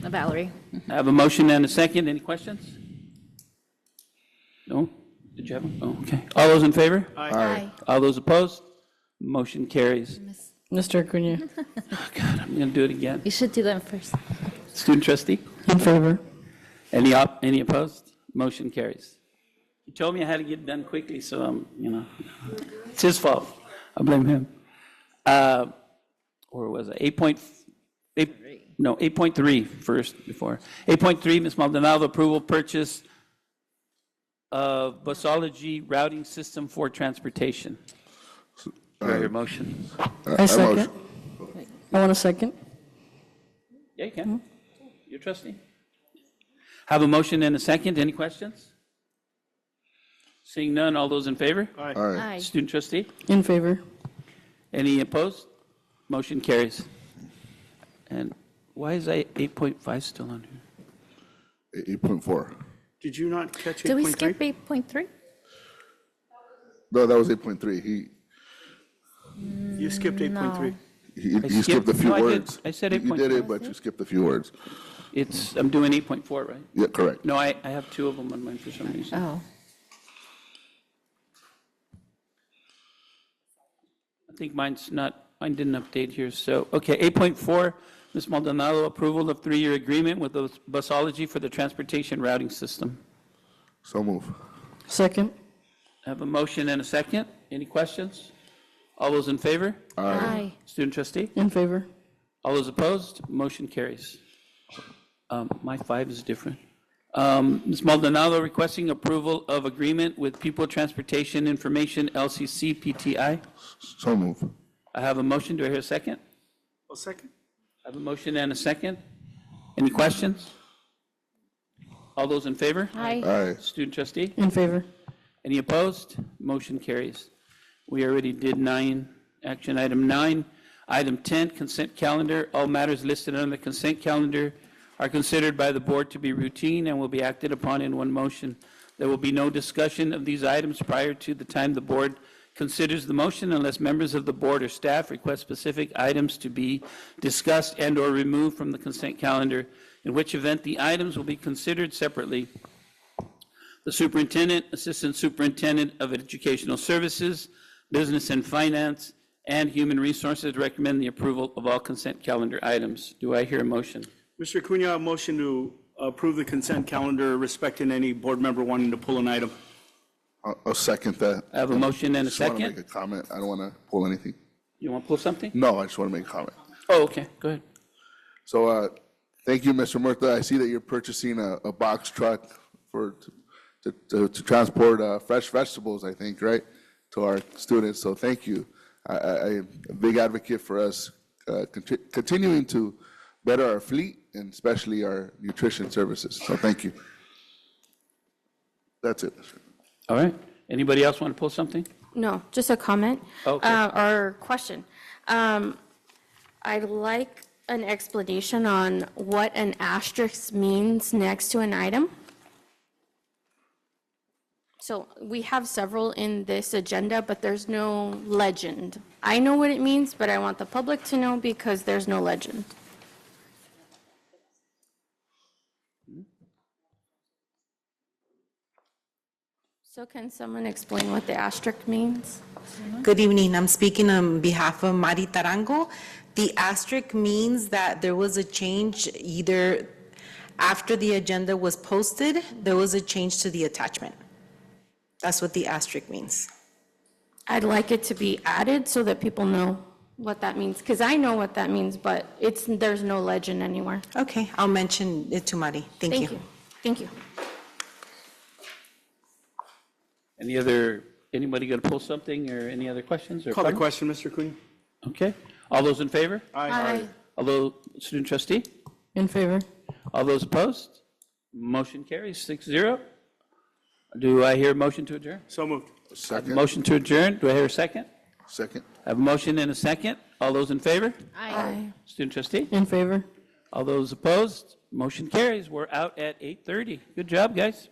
Valerie. I have a motion and a second. Any questions? No? Did you have one? Oh, okay. All those in favor? Aye. All those opposed? Motion carries. Mr. Acuna. Oh, God, I'm going to do it again. You should do them first. Student trustee? In favor. Any opposed? Motion carries. He told me I had to get it done quickly, so it's his fault. I blame him. Or was it 8.3 first before. 8.3, Ms. Maldonado, approval purchase of busology routing system for transportation. Do I hear a motion? I second. I want a second. Yeah, you can. You're trustee. Have a motion and a second. Any questions? Seeing none, all those in favor? Aye. Student trustee? In favor. Any opposed? Motion carries. And why is 8.5 still on here? 8.4. Did you not catch 8.3? Did we skip 8.3? No, that was 8.3. You skipped 8.3. You skipped a few no, I did. words. I said You did 8.4. it, but you skipped a few words. I'm doing 8.4, right? Yeah, correct. No, I have 2 of them on mine for some reason. Oh. I think mine didn't update here, so, okay, 8.4, Ms. Maldonado, approval of 3-year agreement with the busology for the transportation routing system. So move. Second. I have a motion and a second. Any questions? All those in favor? Aye. Student trustee? In favor. All those opposed? Motion carries. My 5 is different. Ms. Maldonado requesting approval of agreement with People Transportation Information LCC PTI. So move. I have a motion. Do I hear a second? I'll second. I have a motion and a second. Any questions? All those in favor? Aye. Aye. Student trustee? In favor. Any opposed? Motion carries. We already did 9, action item 9. Item 10, consent calendar. All matters listed on the consent calendar are considered by the board to be routine and will be acted upon in one motion. There will be no discussion of these items prior to the time the board considers the motion unless members of the board or staff request specific items to be discussed and or removed from the consent calendar, in which event the items will be considered separately. The superintendent, assistant superintendent of educational services, business and finance, and human resources recommend the approval of all consent calendar items. Do I hear a motion? Mr. Cunha, a motion to approve the consent calendar respecting any board member wanting to pull an item. I'll second that. I have a motion and a Just want to make second. a comment. I don't want to pull anything. You want to pull something? No, I just want to make a comment. Oh, okay, go ahead. So, thank you, Mr. Murtha. I see that you're purchasing a box truck to transport fresh vegetables, I think, right, to our students. So thank you. I'm a big advocate for us continuing to better our fleet and especially our nutrition services. So thank you. That's it. All right. Anybody else want to pull something? No, just a comment. Okay. Or question. I'd like an explanation on what an asterisk means next to an item. So we have several in this agenda, but there's no legend. I know what it means, but I want the public to know because there's no legend. So can someone explain what the asterisk means? Good evening. I'm speaking on behalf of Mari Tarango. The asterisk means that there was a change either after the agenda was posted, there was a change to the attachment. That's what the asterisk means. I'd like it to be added so that people know what that means, because I know what that means, but there's no legend anywhere. Okay, I'll mention it to Mari. Thank you. Thank you. Anybody going to pull something or any other questions? Or Call the comments? question, Mr. Cunha. Okay. All those in favor? Aye. Although, student trustee? In favor. All those opposed? Motion carries 6-0. Do I hear a motion to adjourn? So moved. Second. Motion to adjourn. Do I hear a second? Second. I have a motion and a second. All those in favor? Aye. Student trustee? In favor. All those opposed? Motion carries. We're out at 8:30. Good job, guys.